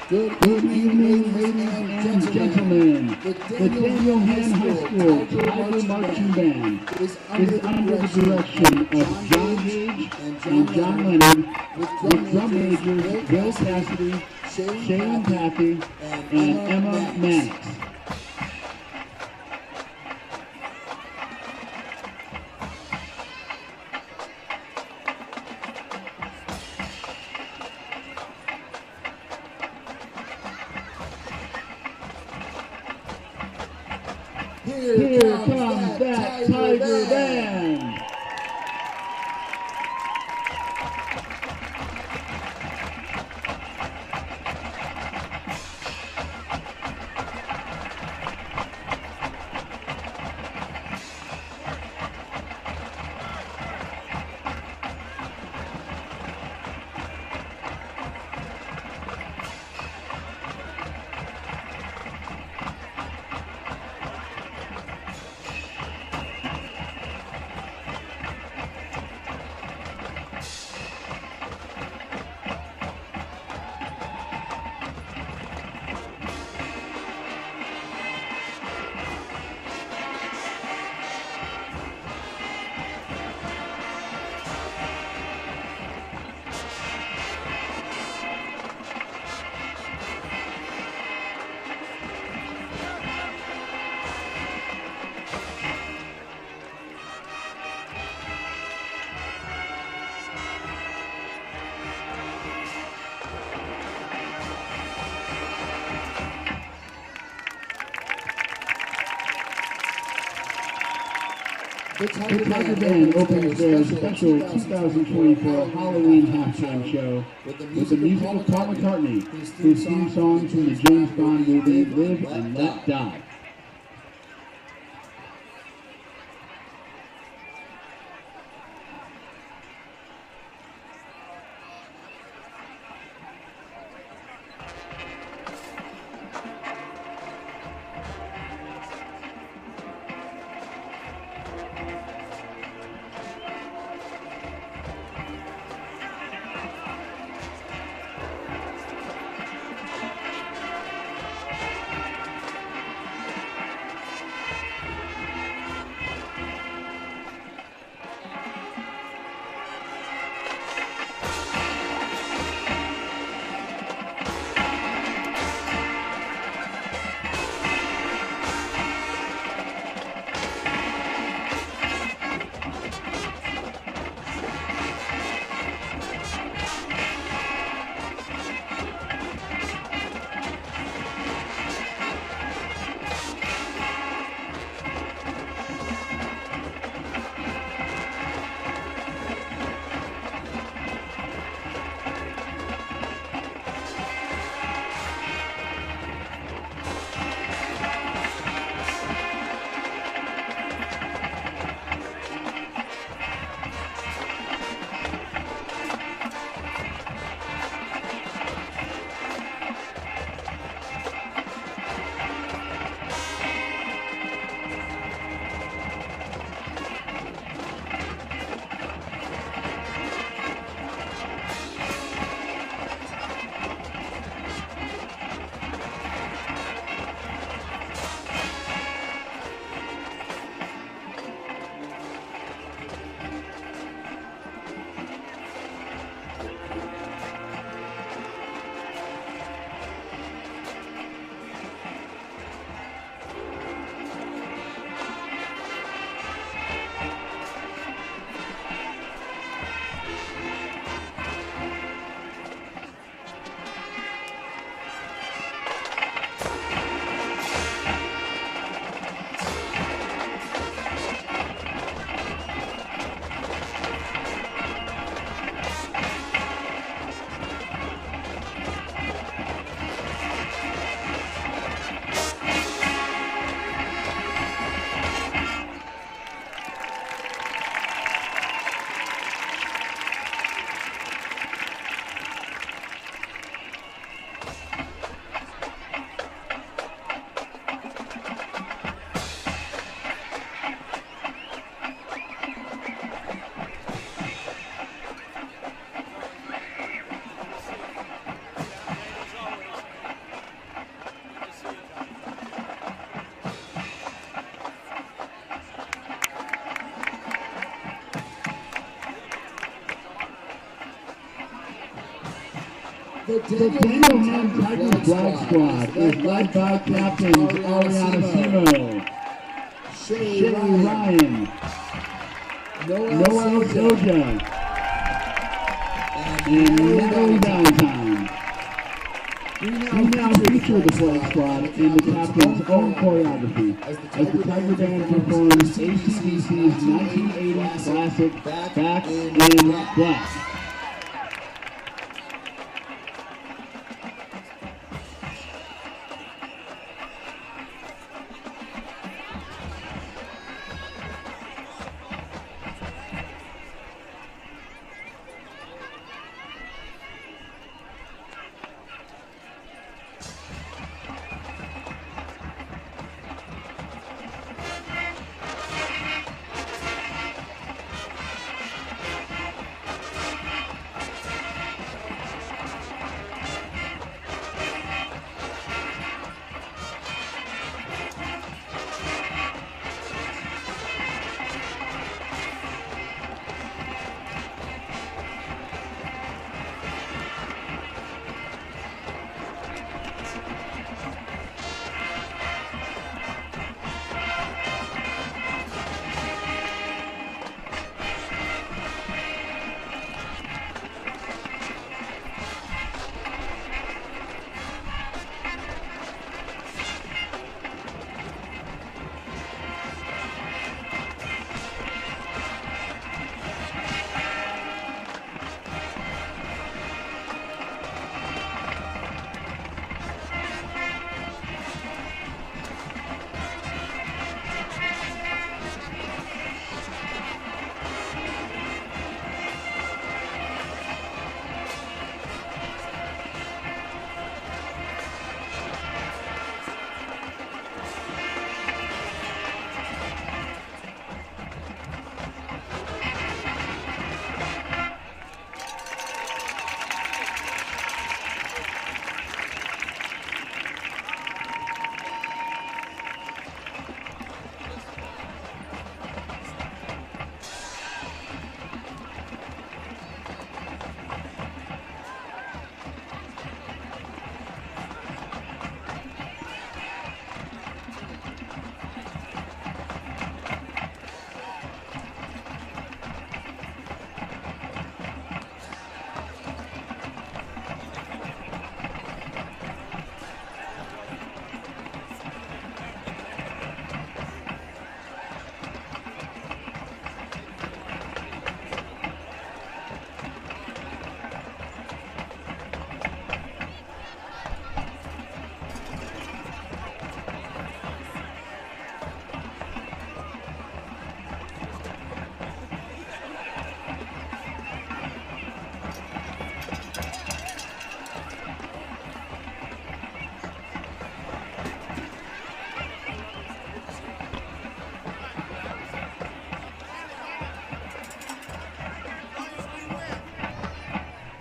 Good evening, ladies and gentlemen. The Daniel Hand High School Tiger Marching Band is under the direction of John Hage and John Leonard, with drum majors Bill Cassidy, Shane Paffey, and Emma Mannix. Here comes that Tiger Band. The Tiger Band opens their special 2024 Halloween halftime show with the musical Paul McCartney, his theme song from the James Bond movie Live and Let Die. The Daniel Hand Tiger Flag Squad is led by captains Ariana Simo, Shay Ryan, Noel Soja, and Natalie Valentine. We now feature the flag squad in the captain's own choreography as the Tiger Band performs ACDC's 1980 classic Back in Black.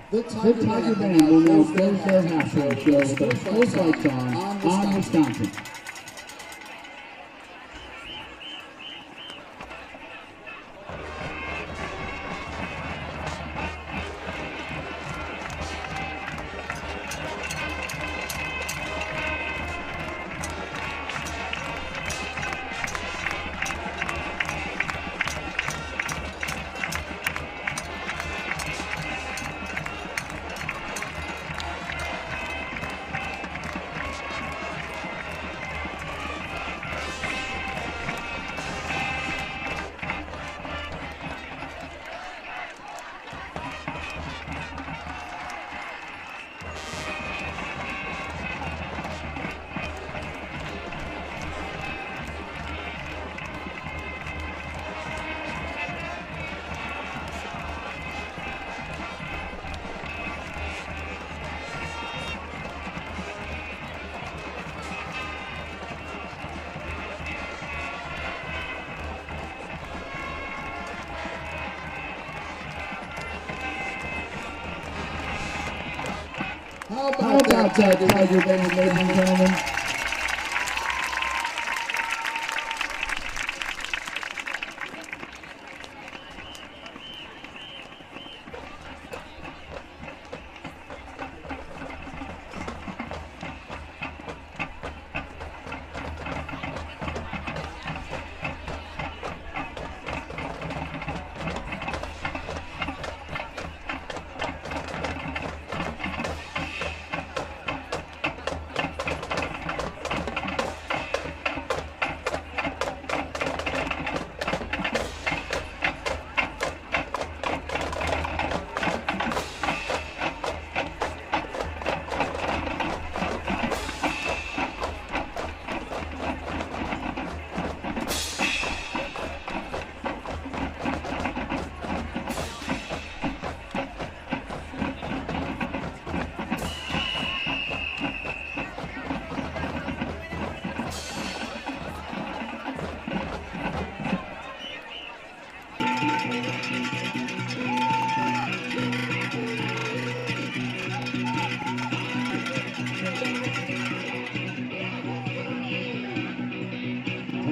The Tiger Band will now close their halftime show with their full lights on Wisconsin. How about that, Tiger Band, ladies and gentlemen?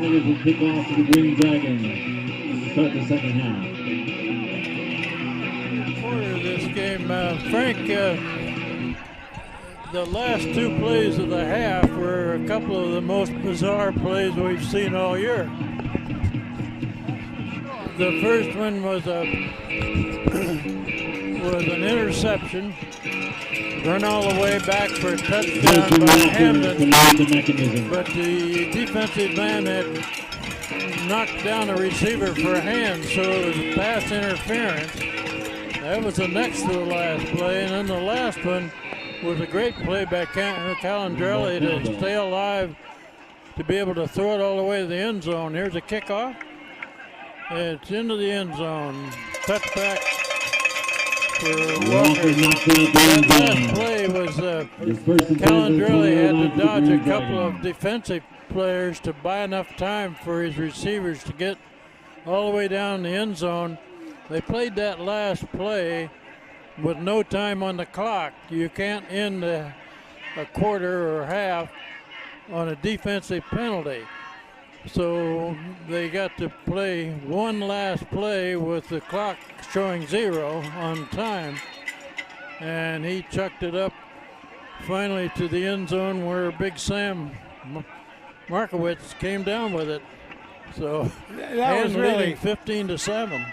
Tigers will kick off to the Green Dragons to start the second half. Quarter of this game, Frank, the last two plays of the half were a couple of the most bizarre plays we've seen all year. The first one was an interception, run all the way back for a touchdown by Hamden, but the defensive man had knocked down a receiver for a hand, so it was pass interference. That was the next to the last play, and then the last one was a great play by Calandrelli to stay alive to be able to throw it all the way to the end zone. Here's a kickoff. It's into the end zone. Touchback for Walker. That last play was Calandrelli had to dodge a couple of defensive players to buy enough time for his receivers to get all the way down the end zone. They played that last play with no time on the clock. You can't end a quarter or half on a defensive penalty. So they got to play one last play with the clock showing 0 on time. And he chucked it up finally to the end zone where Big Sam Markowitz came down with it. So that was really 15-7.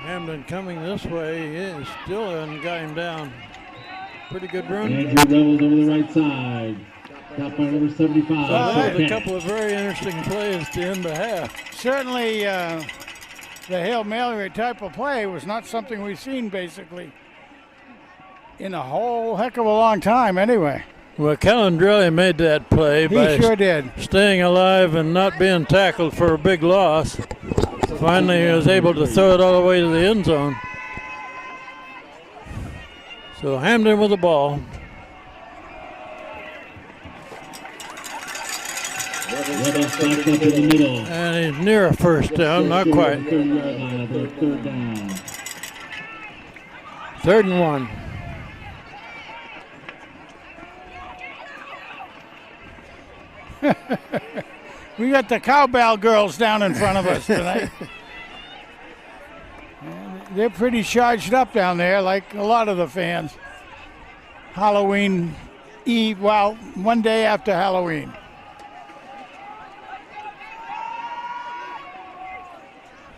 Hamden coming this way, he still hasn't got him down. Pretty good run. Andrew Rebels over the right side. Got by number 75. So that was a couple of very interesting plays to end the half. Certainly the Hail Mary type of play was not something we've seen basically in a whole heck of a long time anyway. Well, Calandrelli made that play by sure did. Staying alive and not being tackled for a big loss. Finally, he was able to throw it all the way to the end zone. So Hamden with the ball. And he's near a first down, not quite. 3rd and 1. We got the cowbell girls down in front of us tonight. They're pretty charged up down there, like a lot of the fans. Halloween Eve, well, one day after Halloween.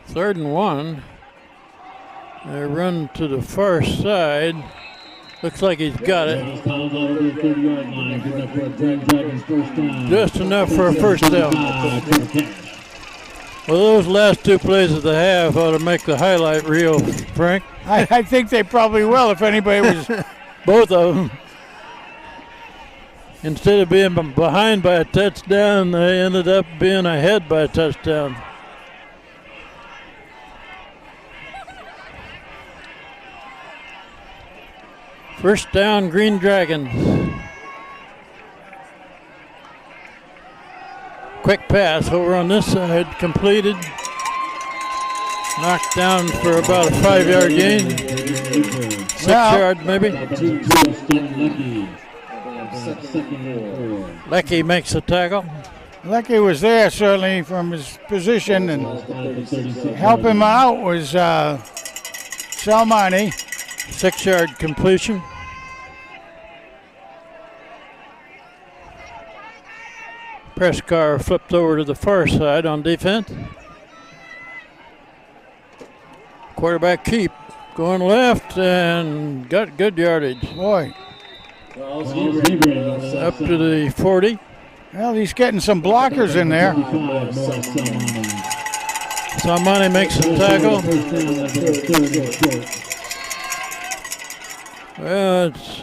Third and 1. They run to the far side. Looks like he's got it. Just enough for a first down. Well, those last two plays of the half ought to make the highlight reel, Frank. I think they probably will if anybody was. Both of them. Instead of being behind by a touchdown, they ended up being ahead by a touchdown. First down, Green Dragons. Quick pass over on this side, completed. Knocked down for about a 5-yard gain. 6-yard maybe. Lecky makes the tackle. Lecky was there certainly from his position, and help him out was Salmani. 6-yard completion. Press car flipped over to the far side on defense. Quarterback keep going left and got good yardage. Boy. Up to the 40. Well, he's getting some blockers in there. Salmani makes the tackle. Well, it's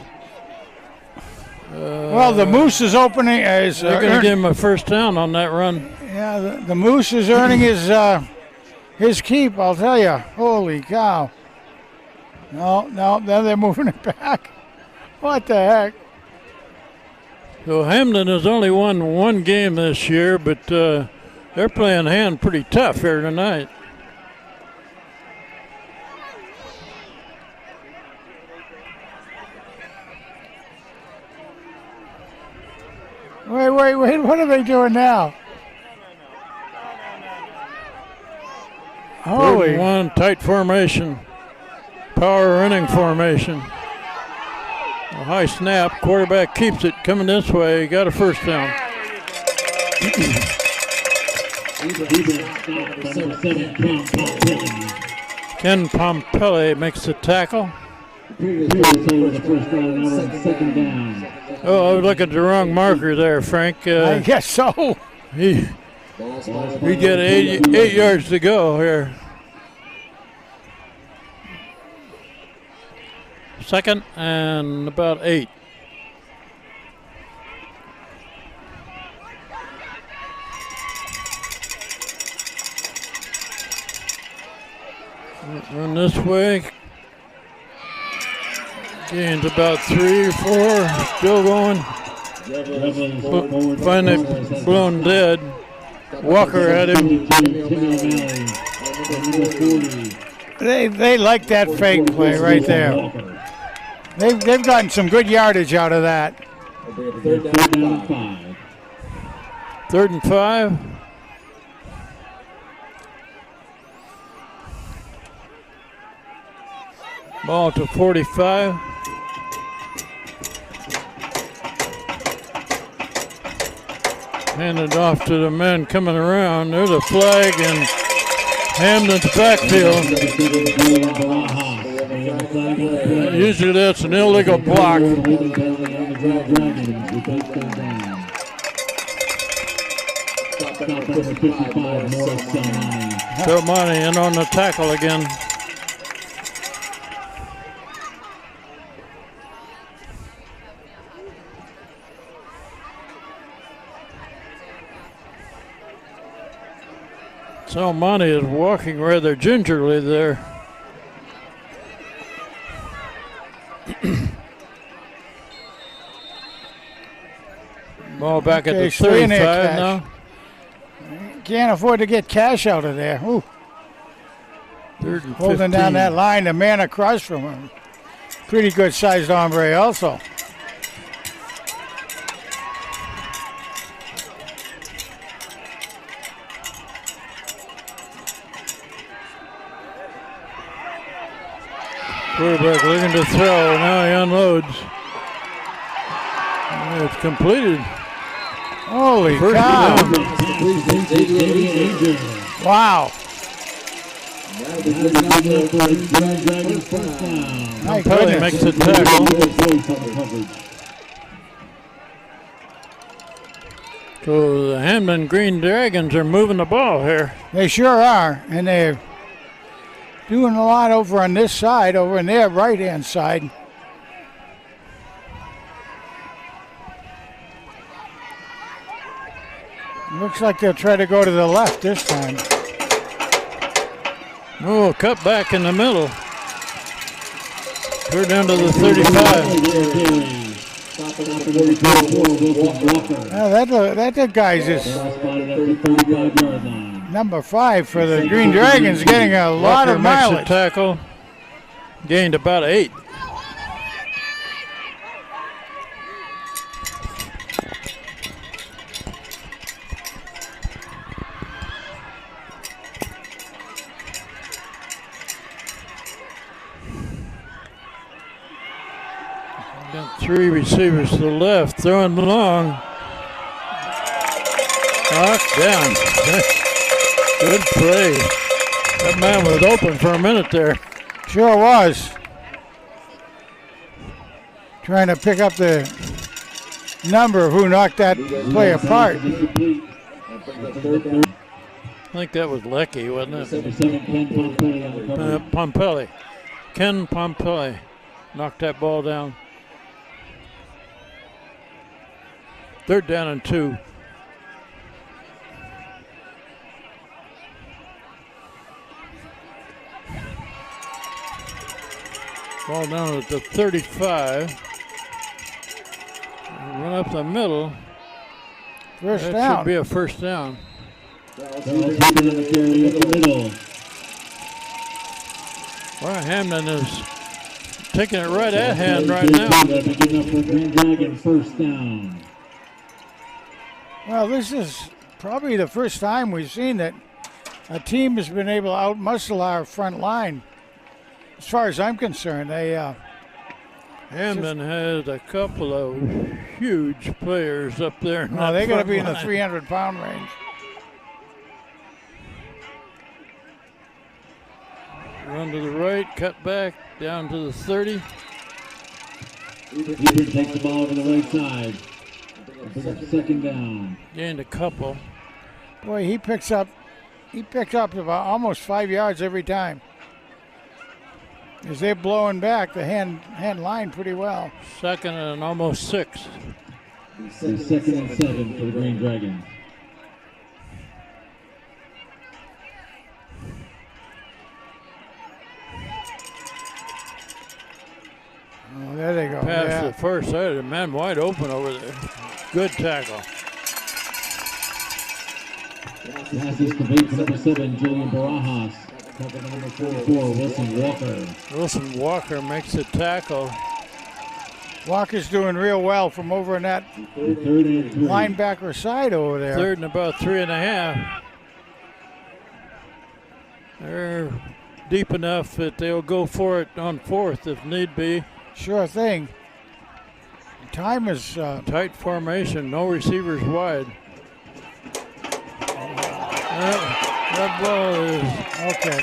well, the Moose is opening. They're going to give him a first down on that run. Yeah, the Moose is earning his keep, I'll tell you. Holy cow. No, now they're moving it back. What the heck? So Hamden has only won one game this year, but they're playing hand pretty tough here tonight. Wait, what are they doing now? Holy. 1, tight formation. Power running formation. A high snap. Quarterback keeps it coming this way. Got a first down. Ken Pompelli makes the tackle. Oh, I was looking at the wrong marker there, Frank. I guess so. We got 8 yards to go here. Second and about 8. Run this way. Gains about 3 or 4. Still going. Finally blown dead. Walker at him. They like that fake play right there. They've gotten some good yardage out of that. 3rd and 5. Ball to 45. Handed off to the men coming around. There's a flag in Hamden's backfield. Usually that's an illegal block. So money in on the tackle again. So Monty is walking rather gingerly there. Ball back at the 35 now. Can't afford to get cash out of there. Ooh. 3rd and 15. Holding down that line, the man across from him. Pretty good sized hombre also. Quarterback looking to throw. Now he unloads. It's completed. Holy First cow. down. Wow. My Pelly goodness. makes the tackle. So the Hamden Green Dragons are moving the ball here. They sure are. And they're doing a lot over on this side, over on their right-hand side. Looks like they'll try to go to the left this time. Oh, cut back in the middle. They're down to the 35. That guy's just number 5 for the Green Dragons, getting a lot Walker of makes mileage. a tackle. Gained about 8. Got 3 receivers to the left, throwing long. Knocked down. Good play. That man was open for a minute there. Sure was. Trying to pick up the number of who knocked that play apart. I think that was Lecky, wasn't it? Pompelli. Ken Pompelli knocked that ball down. 3rd down and 2. Ball down at the 35. Run up the middle. First That down. should be a first down. Well, Hamden is taking it right at hand right now. Picking up the Green Dragon first down. Well, this is probably the first time we've seen that a team has been able to outmuscle our front line. As far as I'm concerned, Hamden has a couple of huge players up there. Oh, they're going to be in the 300-pound range. Run to the right, cut back, down to the 30. Hebron takes the ball to the right side. Second down. Gained a couple. Boy, he picks up about almost 5 yards every time. As they're blowing back the hand line pretty well. Second and almost 6. Second and 7 for the Green Dragons. Oh, there they go. Past the first side, a man wide open over there. Good tackle. Passes to bait for number 7, Julian Barajas. Cover number 44, Wilson Walker. Wilson Walker makes the tackle. Walker's doing real well from over in that linebacker side over there. Third and about 3.5. They're deep enough that they'll go for it on 4th if need be. Sure thing. Time is tight formation, no receivers wide. That ball is okay.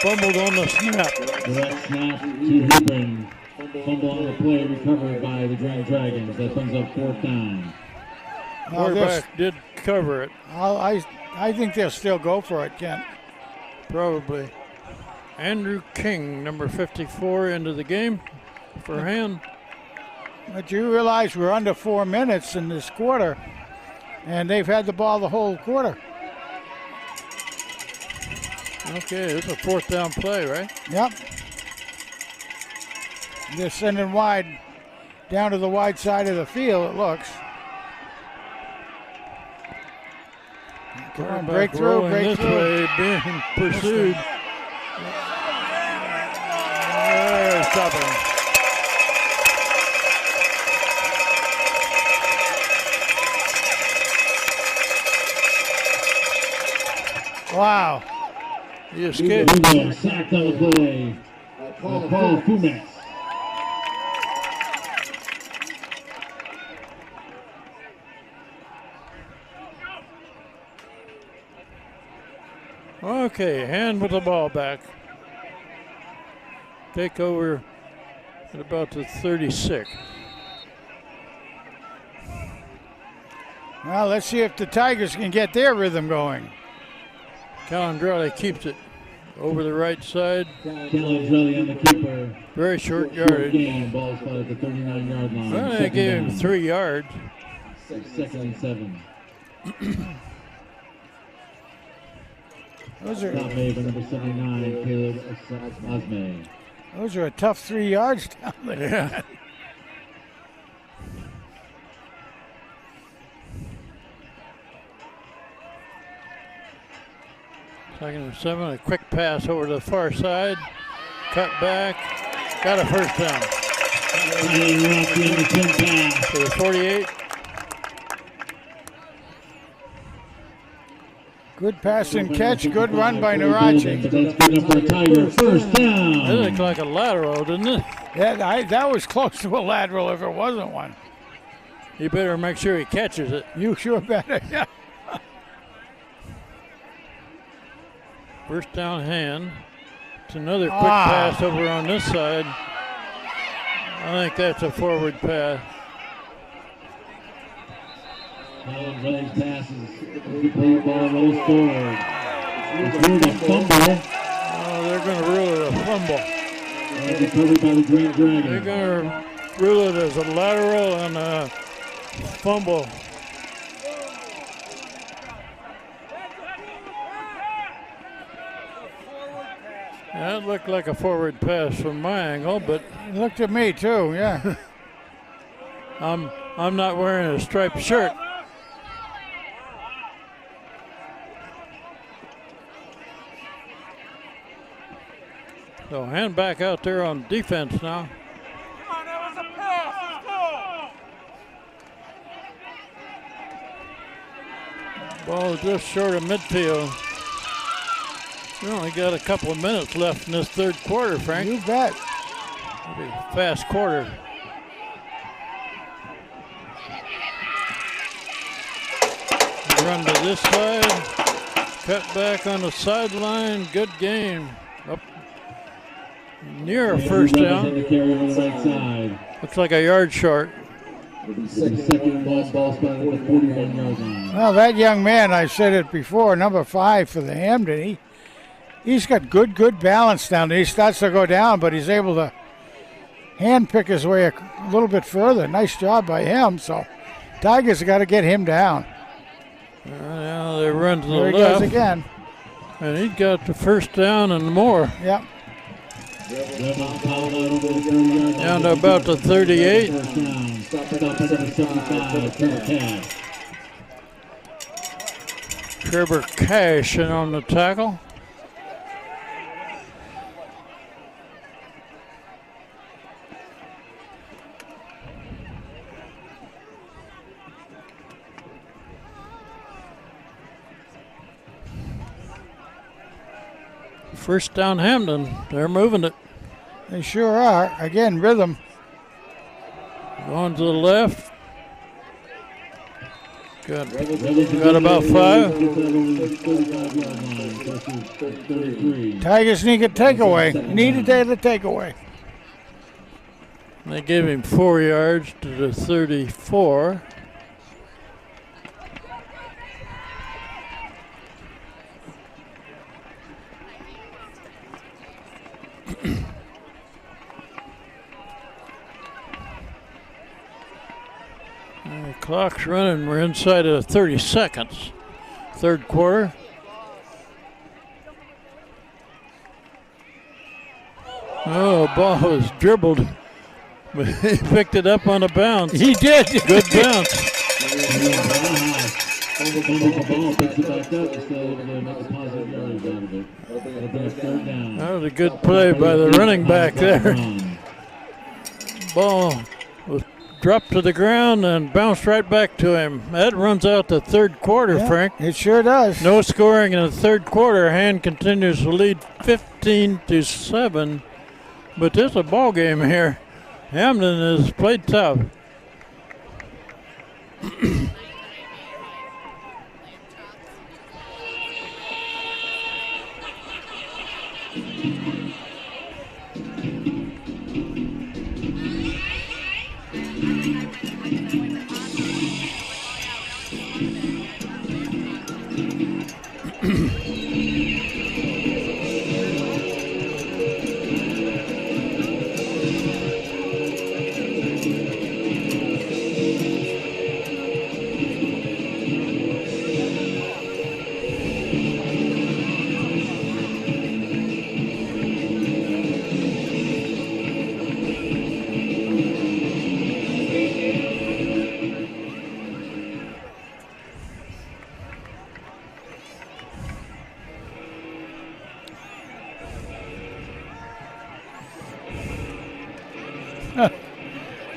Fumbled on the snap. Direct snap to Hebron. Fumble on the play, recovered by the Green Dragons. That brings up 4th down. Quarterback did cover it. I think they'll still go for it, Kent. Probably. Andrew King, number 54, into the game for Ham. But you realize we're under 4 minutes in this quarter, and they've had the ball the whole quarter. Okay, it's a 4th down play, right? Yep. They're sending wide, down to the wide side of the field, it looks. Come on, breakthrough. This way, being pursued. Stop him. Wow. He escaped. Sacked on the play. Paul Fumex. Okay, Hand with the ball back. Take over at about the 36. Well, let's see if the Tigers can get their rhythm going. Calandrelli keeps it over the right side. Calandrelli on the keeper. Very short yardage. Game. Ball spot at the 39-yard line. Well, they gave him 3 yards. Second and 7. Those are Top made by number 79, Caleb Osme. Those are a tough 3 yards down there. Yeah. Second and 7, a quick pass over to the far side. Cut back. Got a first down. To the 48. Good pass and catch. Good run by Narachi. But that's good enough for a Tiger. First down. That looked like a lateral, didn't it? Yeah, that was close to a lateral if it wasn't one. You better make sure he catches it. You sure better. Yeah. First down Hand. It's another quick pass over on this side. I think that's a forward pass. Calandrelli's pass is complete. Ball rolls forward. It's ruled a fumble. Oh, they're going to rule it a fumble. Recovered by the Green Dragons. They're going to rule it as a lateral and a fumble. That looked like a forward pass from my angle, but It looked at me too, yeah. I'm not wearing a striped shirt. So Hand back out there on defense now. Ball just short of midfield. We only got a couple of minutes left in this third quarter, Frank. You bet. It'll be a fast quarter. Run to this side. Cut back on the sideline. Good game. Up near a first down. Looks like a yard short. Second ball spot at the 41-yard line. Well, that young man, I said it before, number 5 for the Hamden, he's got good balance down there. He starts to go down, but he's able to hand pick his way a little bit further. Nice job by him. So Tigers got to get him down. Now they run to the there left. He goes again. And he got the first down and more. Yep. Down to about the 38. Trevor Cash in on the tackle. First down Hamden. They're moving it. They sure are. Again, rhythm. Going to the left. Got about 5. Tigers need a takeaway. Needed a takeaway. They gave him 4 yards to the 34. The clock's running. We're inside of 30 seconds. Third quarter. Oh, ball was dribbled. But he picked it up on a bounce. He did. Good bounce. That was a good play by the running back there. Ball was dropped to the ground and bounced right back to him. That runs out the third quarter, Yeah, Frank. it sure does. No scoring in the third quarter. Hand continues to lead 15-7. But there's a ball game here. Hamden has played tough.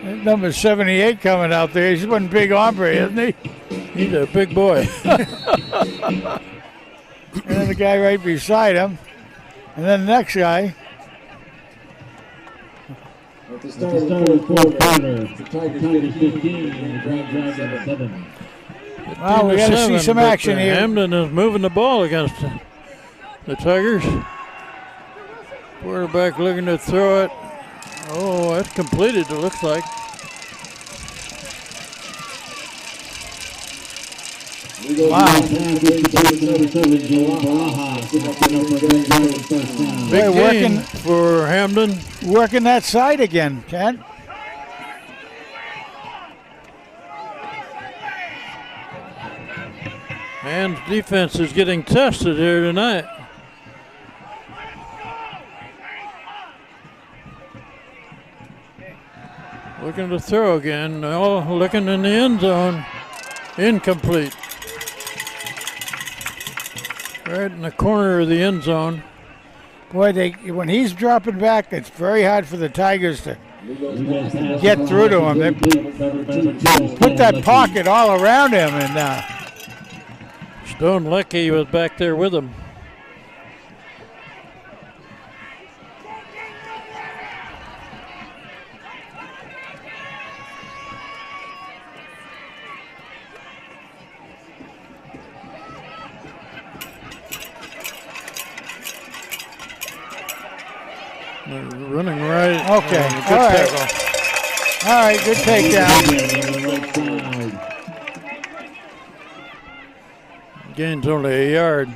Number 78 coming out there. He's one big hombre, isn't he? He's a big boy. And then the guy right beside him. And then the next guy. At the start of the fourth quarter, the Tigers 15 and the Grand Dragons 7. Well, we got to see some action here. Hamden is moving the ball against the Tigers. Quarterback looking to throw it. Oh, that's completed, it looks like. Wow. Big gain for Hamden. Working that side again, Kent. And defense is getting tested here tonight. Looking to throw again. Oh, looking in the end zone. Incomplete. Right in the corner of the end zone. Boy, when he's dropping back, it's very hard for the Tigers to get through to him. They put that pocket all around him, and Don Leckie was back there with him. Running right. Okay. Good All right. tackle. All right, good takedown. Gains only a yard.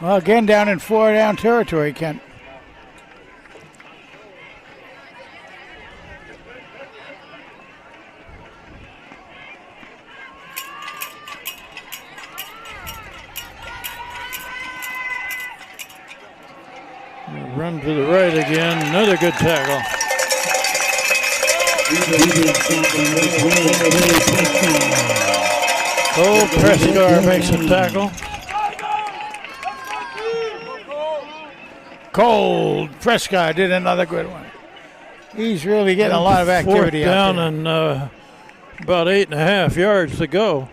Well, again, down in 4-down territory, Kent. Run to the right again. Another good tackle. Cole Prescott makes a tackle. Cole Prescott did another good one. He's really getting a lot of activity Fourth out down there. and about 8.5 yards to go.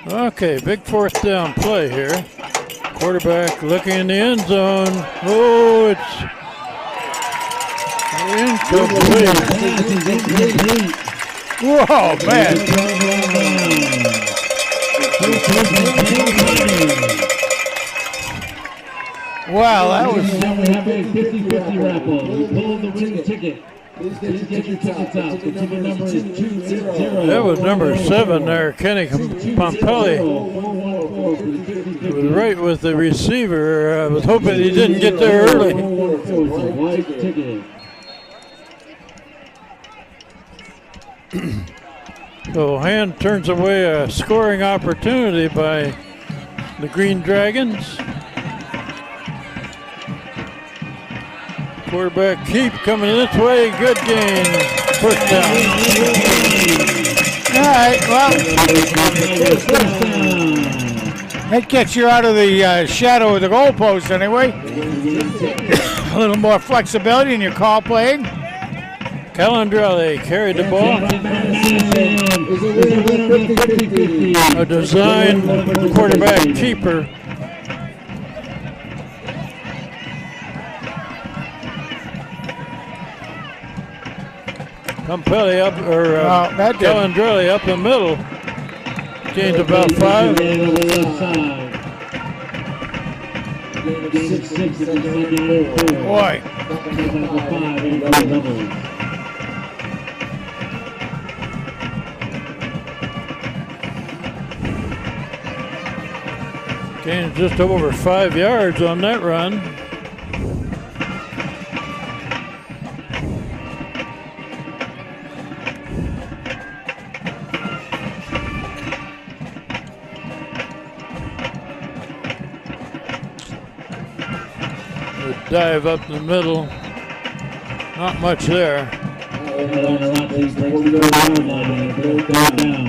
Okay, big fourth down play here. Quarterback looking in the end zone. Oh, it's incomplete. Whoa, man. Wow, that was. Now we have a 50-50 raffle. We pulled the winning ticket. Please get your tickets out. The ticket number is 280. That was number 7 there, Kenny Pompelli. Was right with the receiver. I was hoping he didn't get there early. White ticket. So Hand turns away a scoring opportunity by the Green Dragons. Quarterback keep coming this way. Good gain. First down. All right, well, that gets you out of the shadow of the goalpost anyway. A little more flexibility in your call playing. Calandrelli carried the ball. A design quarterback keeper. Pompelli up, or Calandrelli up the middle. Gained about 5. Boy. Gained just over 5 yards on that run. Dive up the middle. Not much there.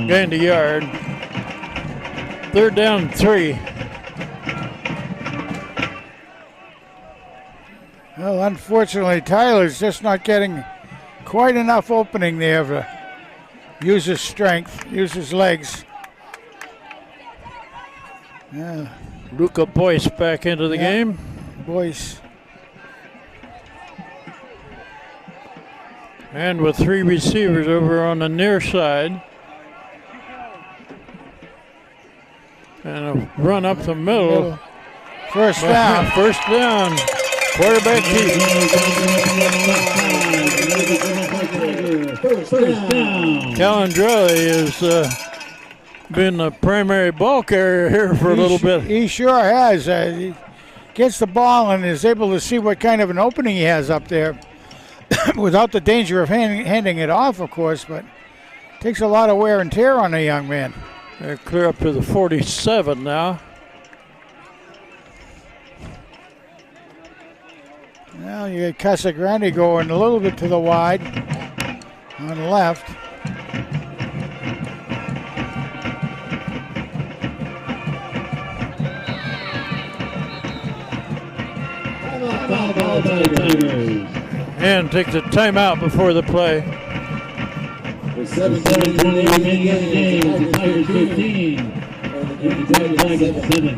Gained a yard. 3rd down and 3. Well, unfortunately, Tyler's just not getting quite enough opening there to use his strength, use his legs. Yeah. Luca Boyce back into the game. Boyce. And with 3 receivers over on the near side. And a run up the middle. First down. First down. Quarterback keep. Calandrelli has been the primary ball carrier here for a little bit. He sure has. He gets the ball and is able to see what kind of an opening he has up there. Without the danger of handing it off, of course, but takes a lot of wear and tear on a young man. They're clear up to the 47 now. Well, you got Casagrande going a little bit to the wide on the left. And takes a timeout before the play. With 7:20 remaining in the game, the Tigers 15 and the Dragons 7.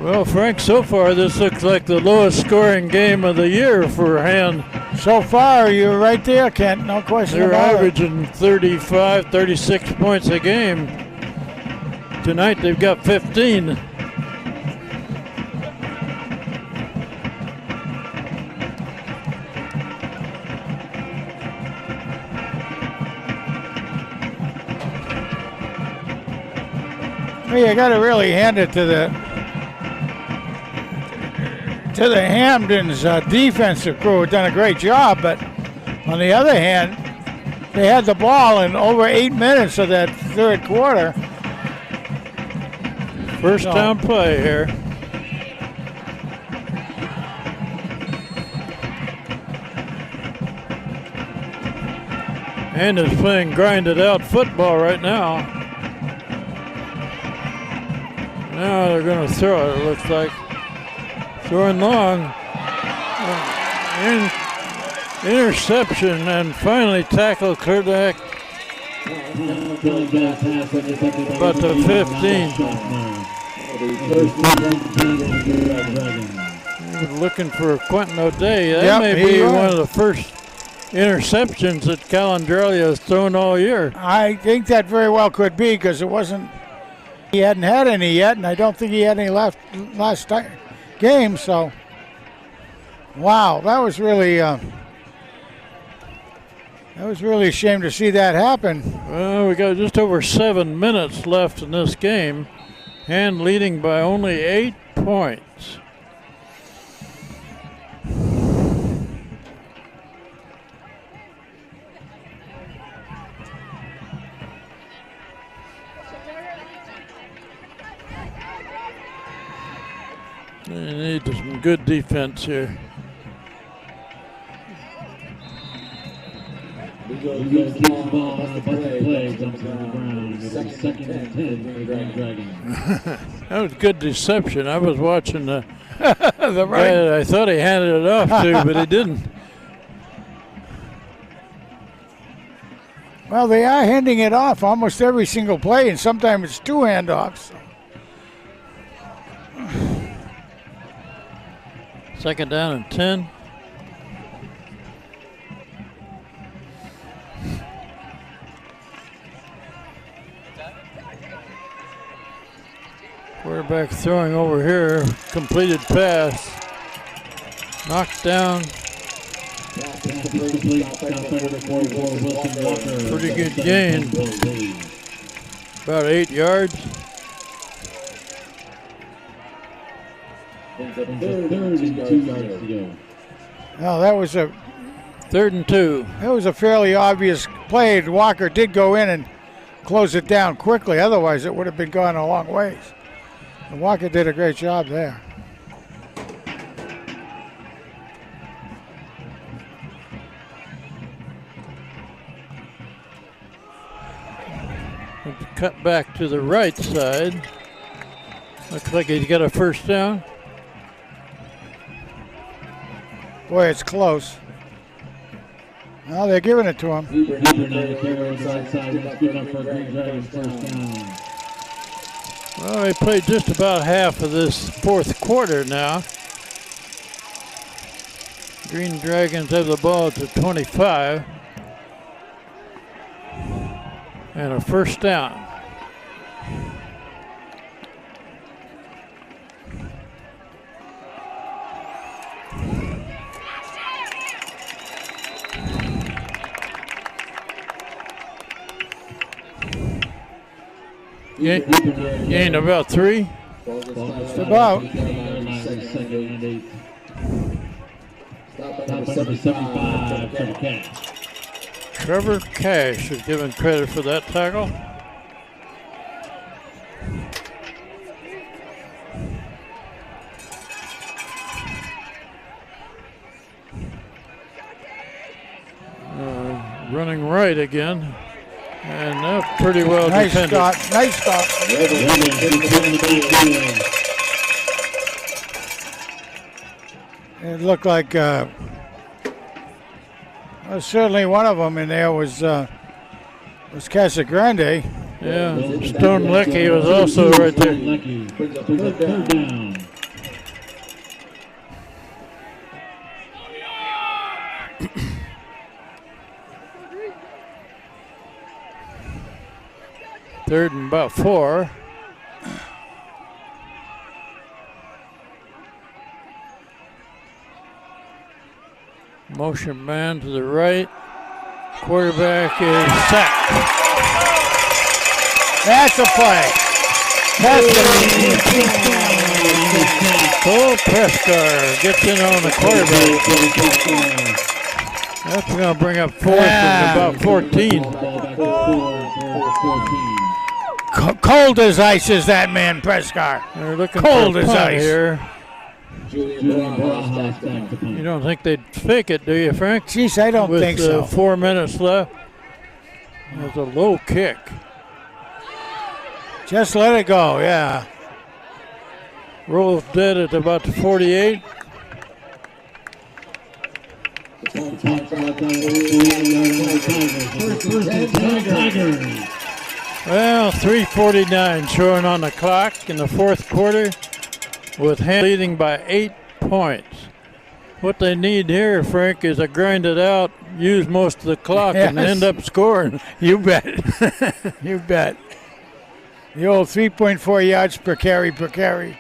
Well, Frank, so far this looks like the lowest scoring game of the year for Hand. So far, you're right there, Kent. No question They're about it. averaging 35, 36 points a game. Tonight they've got 15. Well, you got to really hand it to the Hamden's defensive crew. Done a great job, but on the other hand, they had the ball in over 8 minutes of that third quarter. First down play here. And is playing grinded out football right now. Now they're going to throw it, it looks like. Throwing long. Interception and finally tackle cleared back about the 15. He was looking for Quentin O'Day. That may be one of the first interceptions that Calandrelli has thrown all year. I think that very well could be, because it wasn't. He hadn't had any yet, and I don't think he had any last game. So, wow, that was really a shame to see that happen. Well, we got just over 7 minutes left in this game. Hand leading by only 8 points. They need some good defense here. We go keep the ball on the play, jumps on the ground. It'll be 2nd and 10 for the Green Dragons. That was good deception. I was watching the guy that I thought he handed it off to, but he didn't. Well, they are handing it off almost every single play, and sometimes it's 2 handoffs. 2nd down and 10. Quarterback throwing over here, completed pass, knocked down. Pretty good gain, about 8 yards. Well, that was a 3rd and 2. That was a fairly obvious play. Walker did go in and close it down quickly. Otherwise, it would have been gone a long ways. And Walker did a great job there. Cut back to the right side. Looks like he's got a first down. Boy, it's close. Well, they're giving it to him. Well, they played just about half of this 4th quarter now. Green Dragons have the ball at the 25. And a first down. Gained about 3. Just about. Trevor Cash is given credit for that tackle. running right again. And that's pretty well Nice defended. stop. Nice stop. It looked like certainly one of them in there was Casagrande. Yeah, Stone Leckie was also right there. Third down. Third and about 4. Motion man to the right. Quarterback is sacked. That's a play. Cole Prescar gets in on the quarterback. That's going to bring up 4th and about 14. Cold as ice is that man, Prescar. They're looking Cold for a as punt ice. here. You don't think they'd fake it, do you, Frank? Jeez, I don't think so. With 4 minutes left. That's a low kick. Just let it go, yeah. Rolls dead at about the 48. Well, 3:49 showing on the clock in the 4th quarter with Hamden leading by 8 points. What they need here, Frank, is to grind it out, use most of the clock, and Yes. end up scoring. You bet. You bet. The old 3.4 yards per carry per carry.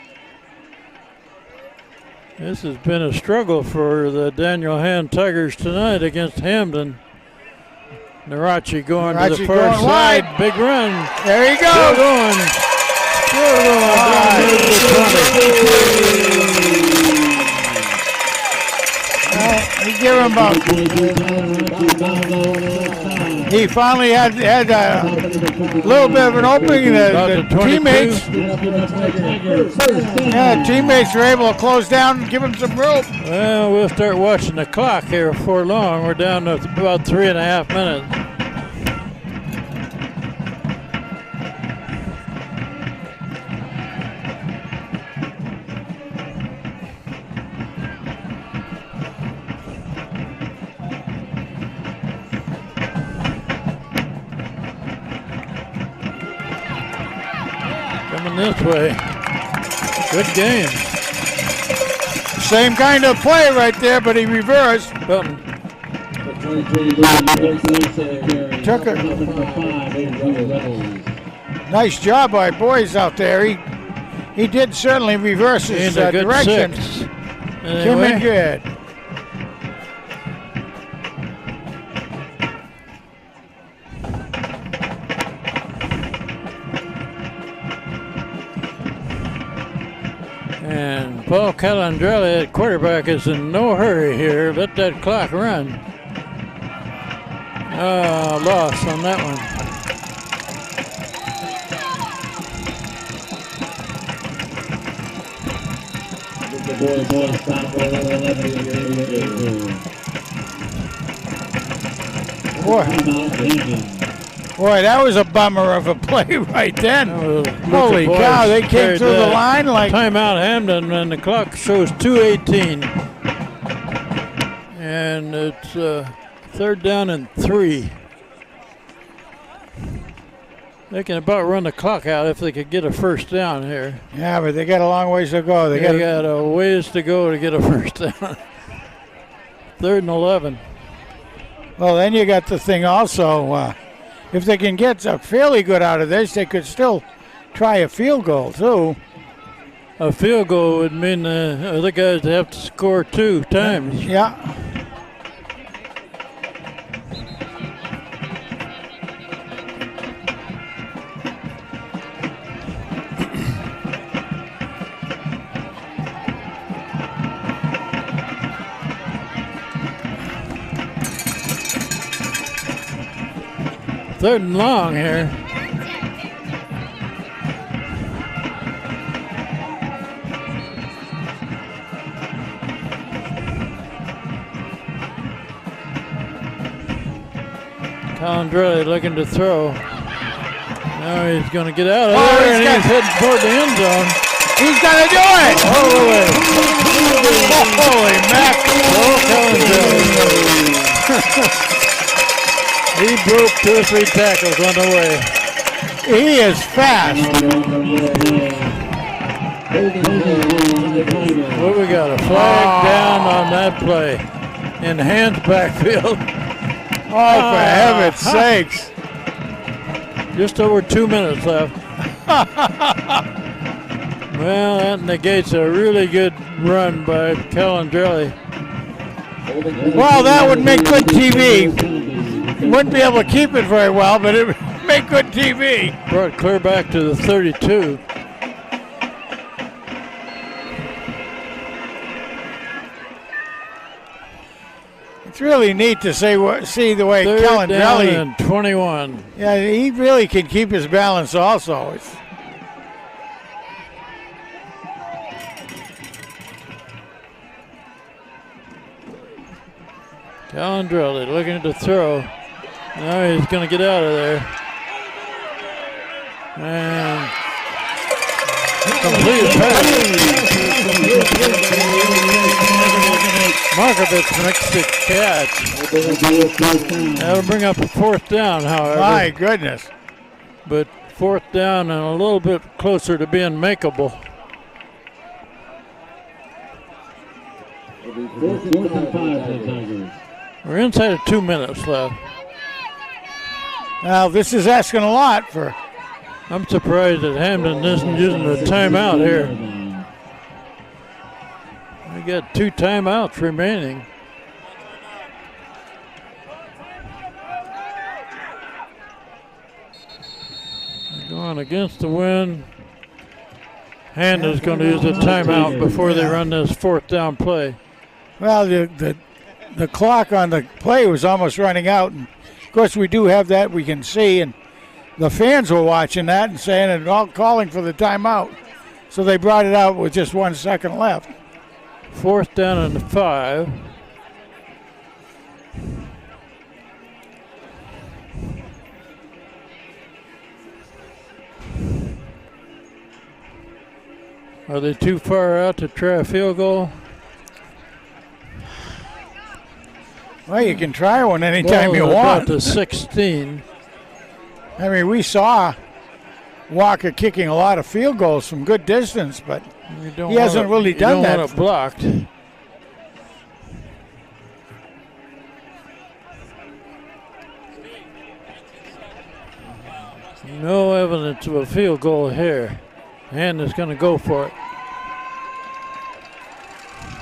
This has been a struggle for the Daniel Hand Tigers tonight against Hamden. Narachi going to the Narachi far going side. wide. Big run. There he Still goes. going. Still going. Down to the 20. Well, he gave him about. He finally had a little bit of an opening. About The the 22. teammates were able to close down and give him some rope. Well, we'll start watching the clock here before long. We're down to about 3.5 minutes. Coming this way. Good game. Same kind of play right there, but he reversed. Belton. Took it. Nice job by boys out there. He did certainly reverse his And a good direction. 6. Came in Anyway, good. and Paul Calandrelli at quarterback is in no hurry here. Let that clock run. Loss on that one. Boy, that was a bummer of a play right then. Holy Boys cow, they came carried through the that. line like. Timeout Hamden, and the clock shows 2:18. And it's 3rd down and 3. They can about run the clock out if they could get a first down here. Yeah, but they got a long ways to go. They Got a ways to go to get a first down. 3rd and 11. Well, then you got the thing also. If they can get fairly good out of this, they could still try a field goal too. A field goal would mean the other guys have to score 2 times. Yeah. Third and long here. Calandrelli looking to throw. Now he's going to get out of there, and he's heading toward the end zone. He's going to do it! All the way. Holy mac! Oh, Calandrelli. He broke 2 or 3 tackles on the way. He is fast. Well, we got a flag down on that play. In Hand's backfield. Oh, for heaven's sakes. Just over 2 minutes left. Well, that negates a really good run by Calandrelli. Well, that would make good TV. Wouldn't be able to keep it very well, but it would make good TV. Brought it clear back to the 32. It's really neat to see the way Calandrelli. Calandrelli. And 21. Yeah, he really can keep his balance also. Calandrelli looking to throw. Now he's going to get out of there. And complete pass. Markovich makes the catch. That'll bring up a 4th down, however. My goodness. But 4th down and a little bit closer to being makeable. 4th and 5 for the Tigers. We're inside of 2 minutes left. Now, this is asking a lot for. I'm surprised that Hamden isn't using the timeout here. We got 2 timeouts remaining. Going against the wind. Hamden's going to use a timeout before they run this 4th down play. Well, the clock on the play was almost running out. And of course, we do have that we can see, and the fans were watching that and saying and all calling for the timeout. So they brought it out with just 1 second left. 4th down and 5. Are they too far out to try a field goal? Well, you can try one anytime you About want. to 16. I mean, we saw Walker kicking a lot of field goals from good distance, but he hasn't really done that. You don't want it blocked. No evidence of a field goal here. And is going to go for it.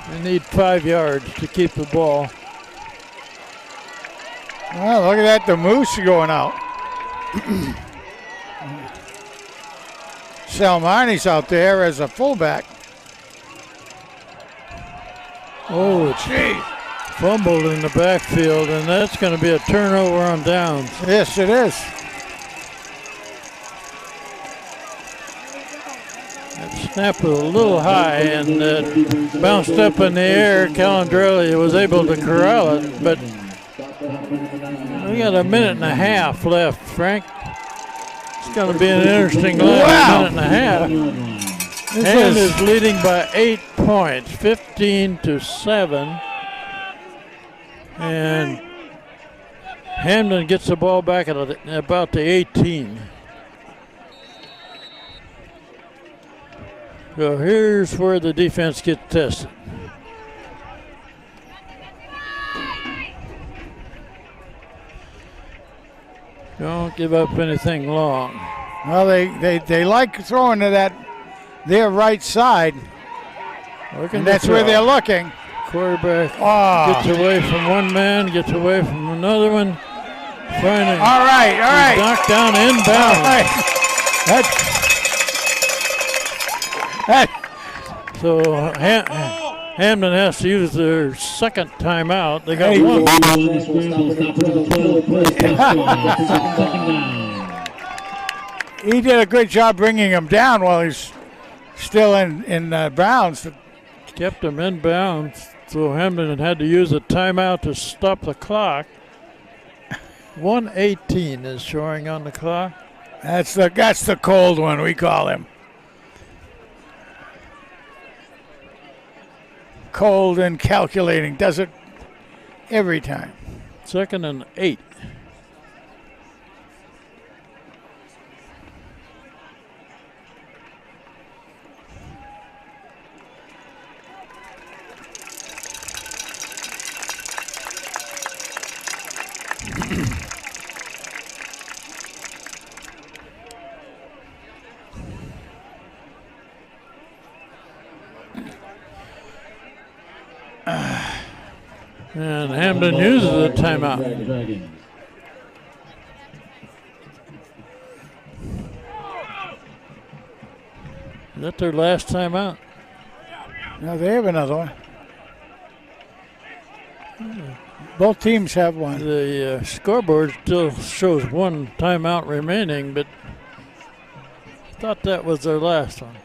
They need 5 yards to keep the ball. Well, look at that, the Moose going out. Salmani's out there as a fullback. Oh, gee. Fumbled in the backfield, and that's going to be a turnover on downs. Yes, it is. Snap was a little high and bounced up in the air. Calandrelli was able to corral it, but we got a minute and a half left, Frank. It's going to be an interesting last minute and a half. Hand is leading by 8 points, 15-7. And Hamden gets the ball back at about the 18. So here's where the defense gets tested. Don't give up anything long. Well, they like throwing to their right side, and that's where they're looking. Quarterback gets away from one man, gets away from another one. Finally, all right. Knocked down inbound. Right. So Hamden has to use their second timeout. They got one. He did a good job bringing him down while he's still in bounds. Kept him in bounds. So Hamden had to use a timeout to stop the clock. 1:18 is showing on the clock. That's the cold one, we call him. Cold and calculating. Does it every time. 2nd and 8. And Hamden uses a timeout. Dragons. Is that their last timeout? No, they have another one. Both teams have one. The scoreboard still shows one timeout remaining, but I thought that was their last one.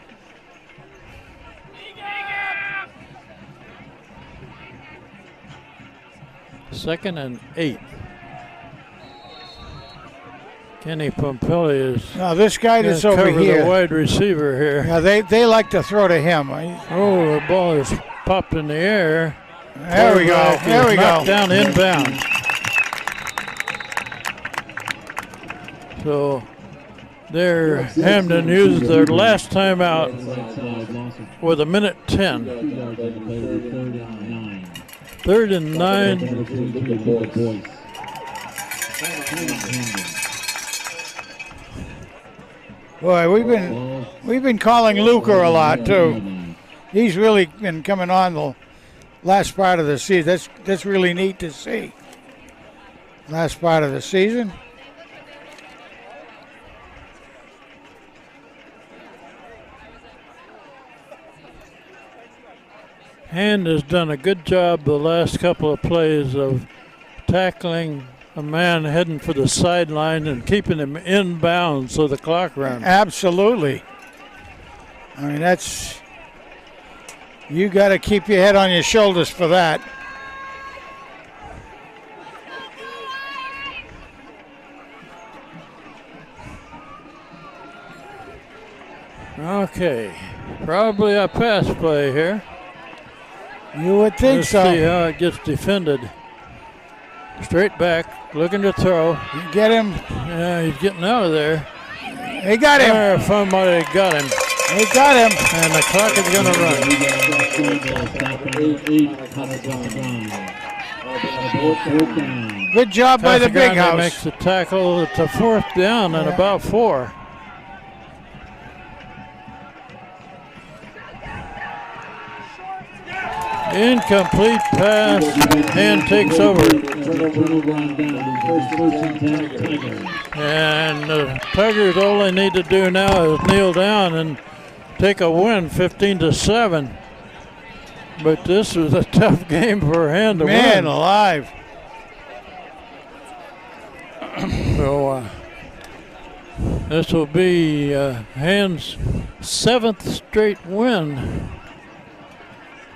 Second and 8. Kenny Pompelli is Now this guy that's over cover here. the wide receiver here. Yeah, they like to throw to him. Oh, the ball is popped in the air. There we go. Quarterback There is we knocked go. down inbound. So there, Hamden used their last timeout with 1:10. 3rd and 9. Boy, we've been calling Luker a lot too. He's really been coming on the last part of the season. That's really neat to see. Last part of the season. Hand has done a good job the last couple of plays of tackling a man heading for the sideline and keeping him inbounds so the clock runs. Absolutely. I mean, you got to keep your head on your shoulders for that. Okay, probably a pass play here. You would think Let's so. see how it gets defended. Straight back, looking to throw. You get him. Yeah, he's getting out of there. They got him. There, somebody got him. They got him. And the clock is going to run. Good job by the big Casagrande house. makes the tackle to 4th down and about 4. Incomplete pass. Hand takes over. And the Tigers, all they need to do now is kneel down and take a win, 15-7. But this was a tough game for Hand to Man win. alive. So this will be Hand's 7th straight win.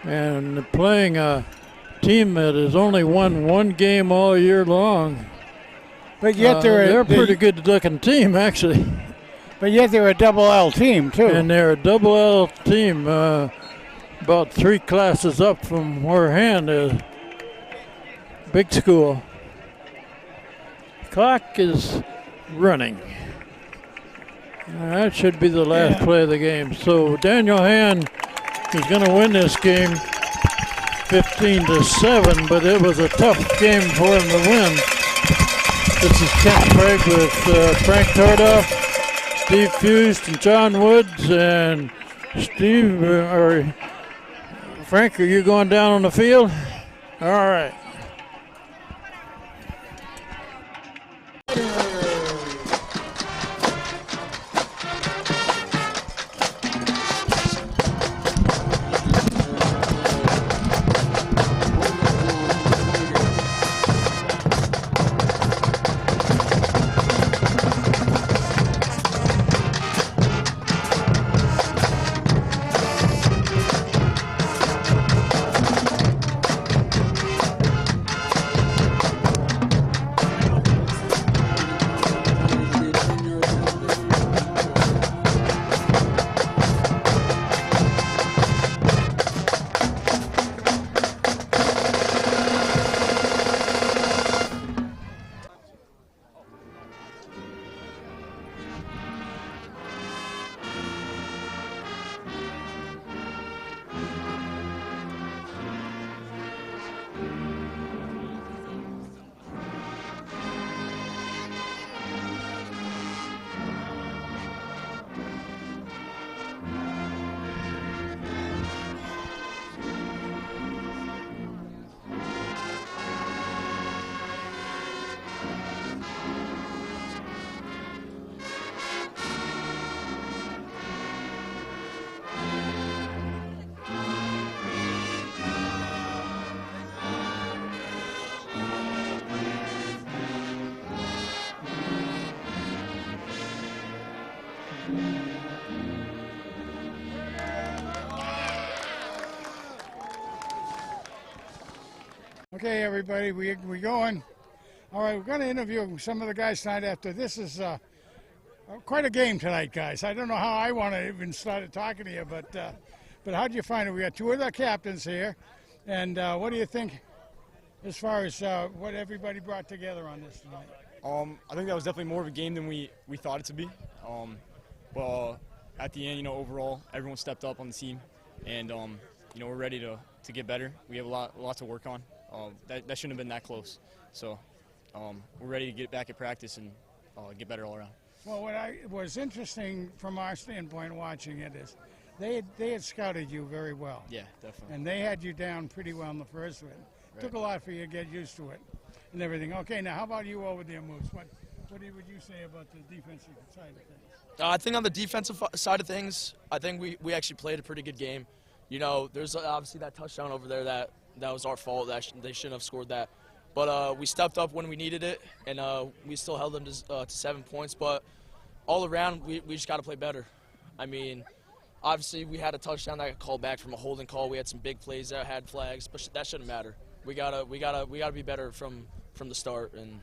And playing a team that has only won one game all year long. But yet they're a pretty good looking team, actually. But yet they're a double L team too. And they're a double L team, about 3 classes up from where Hand is. Big school. Clock is running. That should be the last play of the game. So Daniel Hand is going to win this game 15-7, but it was a tough game for him to win. This is Kent Craig with Frank Tordoff, Steve Fust, and John Woods. And Steve, or Frank, are you going down on the field? All right. Okay, everybody, we going. All right, we're going to interview some of the guys tonight after this is quite a game tonight, guys. I don't know how I want to even start talking to you, but how did you find it? We got two of the captains here, and what do you think as far as what everybody brought together on this tonight? I think that was definitely more of a game than we thought it to be. But at the end, overall, everyone stepped up on the team, and we're ready to get better. We have a lot to work on. That shouldn't have been that close. So we're ready to get back at practice and get better all around. Well, what was interesting from our standpoint watching it is they had scouted you very well. Yeah, definitely. And they had you down pretty well in the first one. It took a lot for you to get used to it and everything. Okay, now how about you over there, Moose? What would you say about the defensive side of things? I think on the defensive side of things, I think we actually played a pretty good game. There's obviously that touchdown over there that was our fault. They shouldn't have scored that. But we stepped up when we needed it, and we still held them to 7 points. But all around, we just got to play better. I mean, obviously we had a touchdown that got called back from a holding call. We had some big plays that had flags, but that shouldn't matter. We gotta be better from the start, and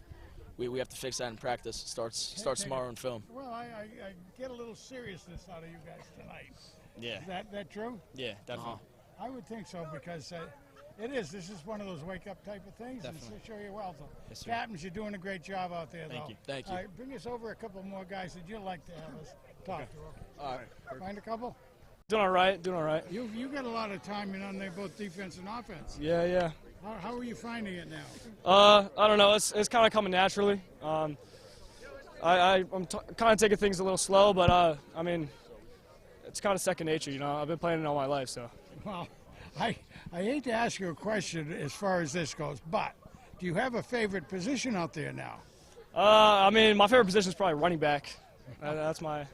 we have to fix that in practice. It starts tomorrow in film. Well, I get a little seriousness out of you guys tonight. Yeah. Is that true? Yeah, definitely. I would think so because this is one of those wake-up type of things. Definitely. And so show you well. So, Yes, sir. Captains, you're doing a great job out there, Thank though. you. Thank you. All right, bring us over a couple more guys that you'd like to have us talk to. Okay. All right. Find a couple? Doing all right. You got a lot of time in on there, both defense and offense. Yeah. How are you finding it now? I don't know. It's kind of coming naturally. I'm kind of taking things a little slow, but I mean, it's kind of second nature. I've been playing it all my life, so. Well, I hate to ask you a question as far as this goes, but do you have a favorite position out there now? I mean, my favorite position is probably running back. That's my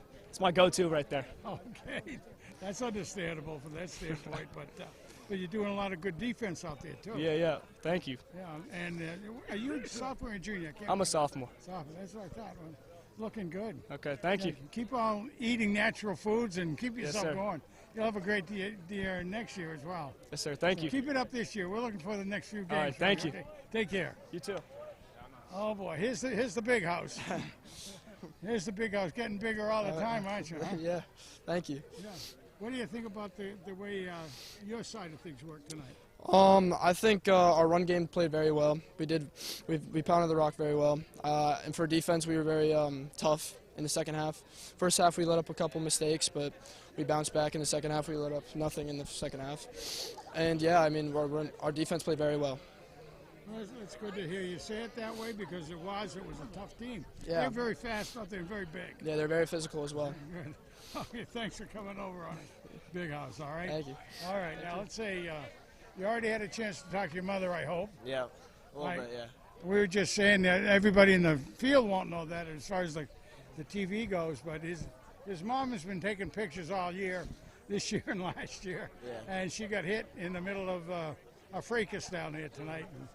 go-to right there. Okay, that's understandable from that standpoint, but you're doing a lot of good defense out there too. Yeah. Thank you. Yeah, and are you a sophomore or junior? I'm a sophomore. Sophomore. That's what I thought. Well, looking good. Okay, thank you. Keep on eating natural foods and keep yourself sir. going. You'll have a great year next year as well. Yes, sir. Thank you. Keep it up this year. We're looking for the next few games. All right, thank you. Okay. Take care. You too. Oh boy, here's the big house. Here's the big house, getting bigger all the time, aren't you? Huh? Yeah. Thank you. Yeah. What do you think about the way your side of things work tonight? I think our run game played very well. We pounded the rock very well. And for defense, we were very tough in the second half. First half, we let up a couple mistakes, but we bounced back in the second half. We let up nothing in the second half. And yeah, I mean, our defense played very well. Well, it's good to hear you say it that way because it was a tough team. Yeah. They're very fast, but they're very big. Yeah, they're very physical as well. Good. Okay, thanks for coming over on Big House, all right? Thank you. All right, now let's say you already had a chance to talk to your mother, I hope. Yeah, a little bit, yeah. We were just saying that everybody in the field won't know that as far as the TV goes, but his mom has been taking pictures all year, this year and last year, and she got hit in the middle of a fracas down here tonight. And,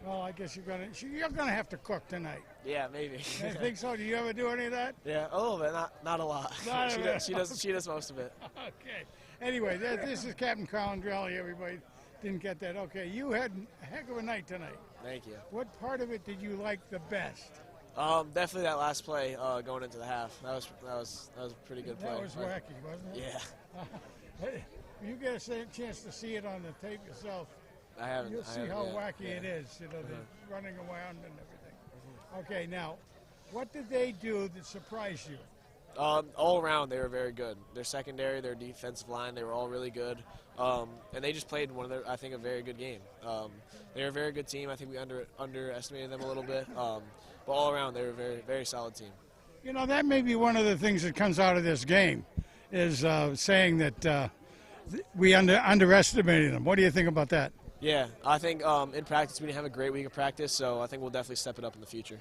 well, I guess you're gonna have to cook tonight. Yeah, maybe. I think so. Do you ever do any of that? Yeah, a little bit, not a lot. Not a bit. She does most of it. Okay. Anyway, this is Captain Colindrelli, everybody. Didn't get that. Okay, you had a heck of a night tonight. Thank you. What part of it did you like the best? Definitely that last play going into the half. That was a pretty good play. That was wacky, wasn't it? Yeah. You get a chance to see it on the tape yourself. I haven't. You'll see how wacky yeah. it is, the running around and everything. Okay, now, what did they do that surprised you? All around, they were very good. Their secondary, their defensive line, they were all really good. And they just played a very good game. They're a very good team. I think we underestimated them a little bit. But all around, they were a very, very solid team. You know, that may be one of the things that comes out of this game, is saying that we underestimated them. What do you think about that? Yeah, I think in practice we didn't have a great week of practice, so I think we'll definitely step it up in the future.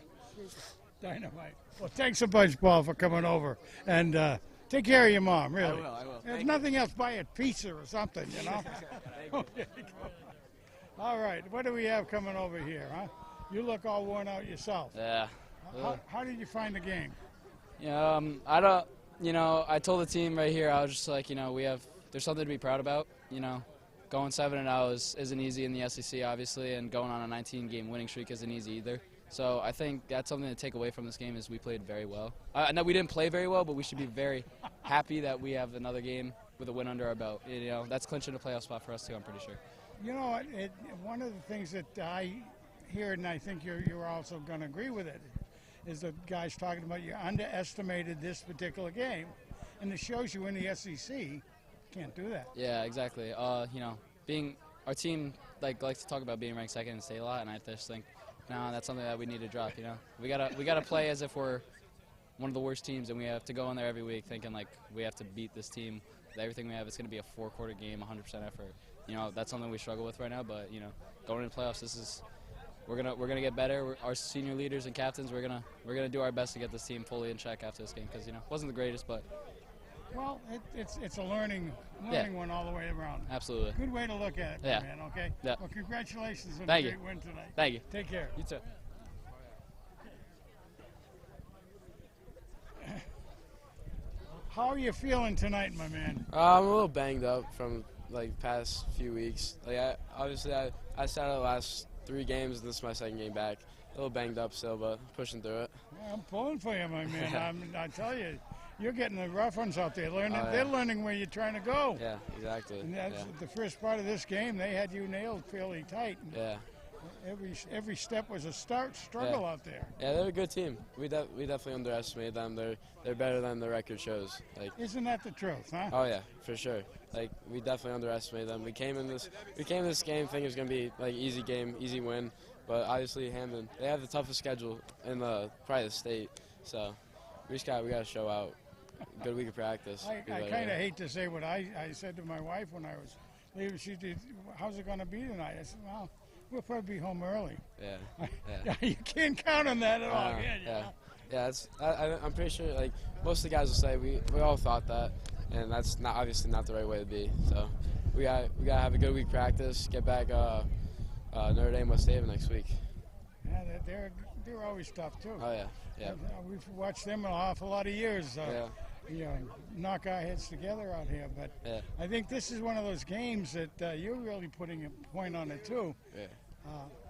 Dynamite. Well, thanks a bunch, Paul, for coming over. And take care of your mom, really. I will. If nothing else, buy a pizza or something, you know? Okay. All right, what do we have coming over here, huh? You look all worn out yourself. Yeah. How did you find the game? Yeah, I don't, I told the team right here, I was just like, there's something to be proud about, going 7-0 isn't easy in the SEC, obviously, and going on a 19-game winning streak isn't easy either. So I think that's something to take away from this game is we played very well. No, we didn't play very well, but we should be very happy that we have another game with a win under our belt. You know, that's clinching a playoff spot for us too, I'm pretty sure. You know, one of the things that I hear, and I think you're also going to agree with it, is the guys talking about you underestimated this particular game, and it shows you in the SEC can't do that. Yeah, exactly. You know, our team likes to talk about being ranked second in state a lot, and I just think, no, that's something that we need to drop. You know, we gotta play as if we're one of the worst teams, and we have to go in there every week thinking like we have to beat this team. Everything we have, it's going to be a 4-quarter game, 100% effort. You know, that's something we struggle with right now. But you know, going into playoffs, we're gonna get better. Our senior leaders and captains, we're gonna do our best to get this team fully in check after this game because you know, it wasn't the greatest, but. Well, it's a learning one all the way around. Absolutely. Good way to look at it, Yeah. man, okay? Yeah. Well, congratulations on Thank a you. great win tonight. Thank you. Take care. You too. How are you feeling tonight, my man? I'm a little banged up from like past few weeks. Like I started the last 3 games, and this is my second game back. A little banged up still, but pushing through it. I'm pulling for you, my man. I tell you, you're getting the rough ones out there. Yeah. They're learning where you're trying to go. Yeah, exactly. And that's yeah. the first part of this game. They had you nailed fairly tight. Yeah. Every step was a struggle out there. Yeah, they're a good team. We definitely underestimated them. They're better than the record shows. Like, isn't that the truth, huh? oh yeah, for sure. Like we definitely underestimated them. We came in this game thinking it was gonna be like easy game, easy win. But obviously Hamden, they have the toughest schedule in probably the state. So we gotta show out. Good week of practice. I kind of hate to say what I said to my wife when I was leaving. She did, how's it going to be tonight? I said, well, we'll probably be home early. Yeah. Yeah. You can't count on that at all, can you? Yeah, I'm pretty sure like most of the guys will say we all thought that, and that's obviously not the right way to be. So we gotta have a good week practice. Get back Notre Dame, West Haven next week. Yeah, they're always tough too. Oh yeah, yeah. We've watched them an awful lot of years. Yeah. You know, knock our heads together out here, but Yeah. I think this is one of those games that you're really putting a point on it too. Yeah.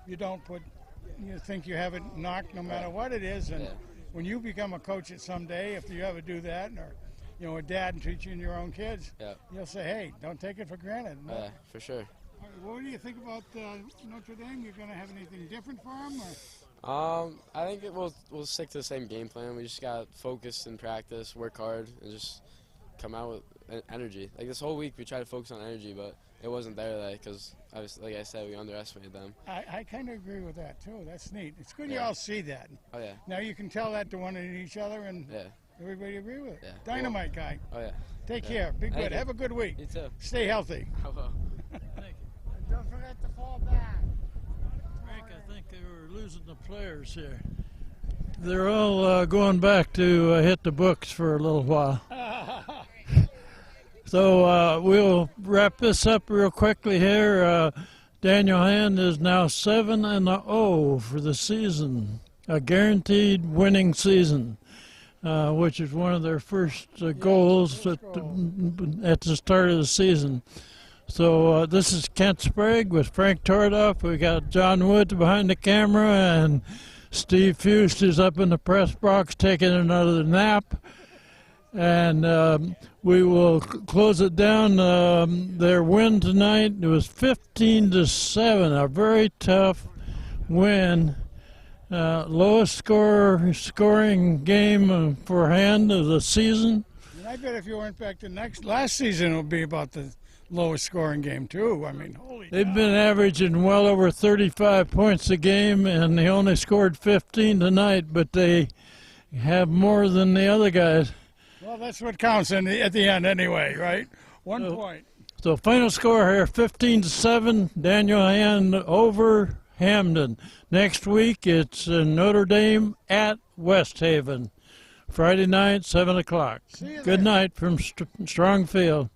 You think you have it knocked no matter what it is, and Yeah. when you become a coach at someday, if you ever do that, or you know, a dad and teaching your own kids, Yeah. you'll say, hey, don't take it for granted. No. Yeah, for sure. What do you think about Notre Dame? You're going to have anything different for them? I think we'll stick to the same game plan. We just got focused in practice, work hard, and just come out with energy. Like this whole week, we tried to focus on energy, but it wasn't there today because, like I said, we underestimated them. I kind of agree with that too. That's neat. It's good you Yeah. all see that. Oh yeah. Now you can tell that to one of each other, and Yeah. everybody agree with it. Yeah. Dynamite guy. Oh yeah. Take Yeah. care. Be Thank good. you. Have a good week. You too. Stay healthy. Don't forget to fall back. Frank, I think they were losing the players here. They're all going back to hit the books for a little while. So we'll wrap this up real quickly here. Daniel Hand is now 7-0 for the season, a guaranteed winning season, which is one of their first goals at the start of the season. So this is Kent Sprague with Frank Tordoff. We got John Woods behind the camera, and Steve Fust is up in the press box taking another nap. And we will close it down. Their win tonight, it was 15-7, a very tough win. Lowest scoring game for Hand of the season. And I bet if you went back to last season, it would be about the lowest scoring game too. I mean, holy They've cow. been averaging well over 35 points a game, and they only scored 15 tonight, but they have more than the other guys. Well, that's what counts at the end anyway, right? 1 point. So final score here, 15-7, Daniel Hand over Hamden. Next week, it's Notre Dame at West Haven. Friday night, 7 o'clock. See you Good there. night from Strong Field.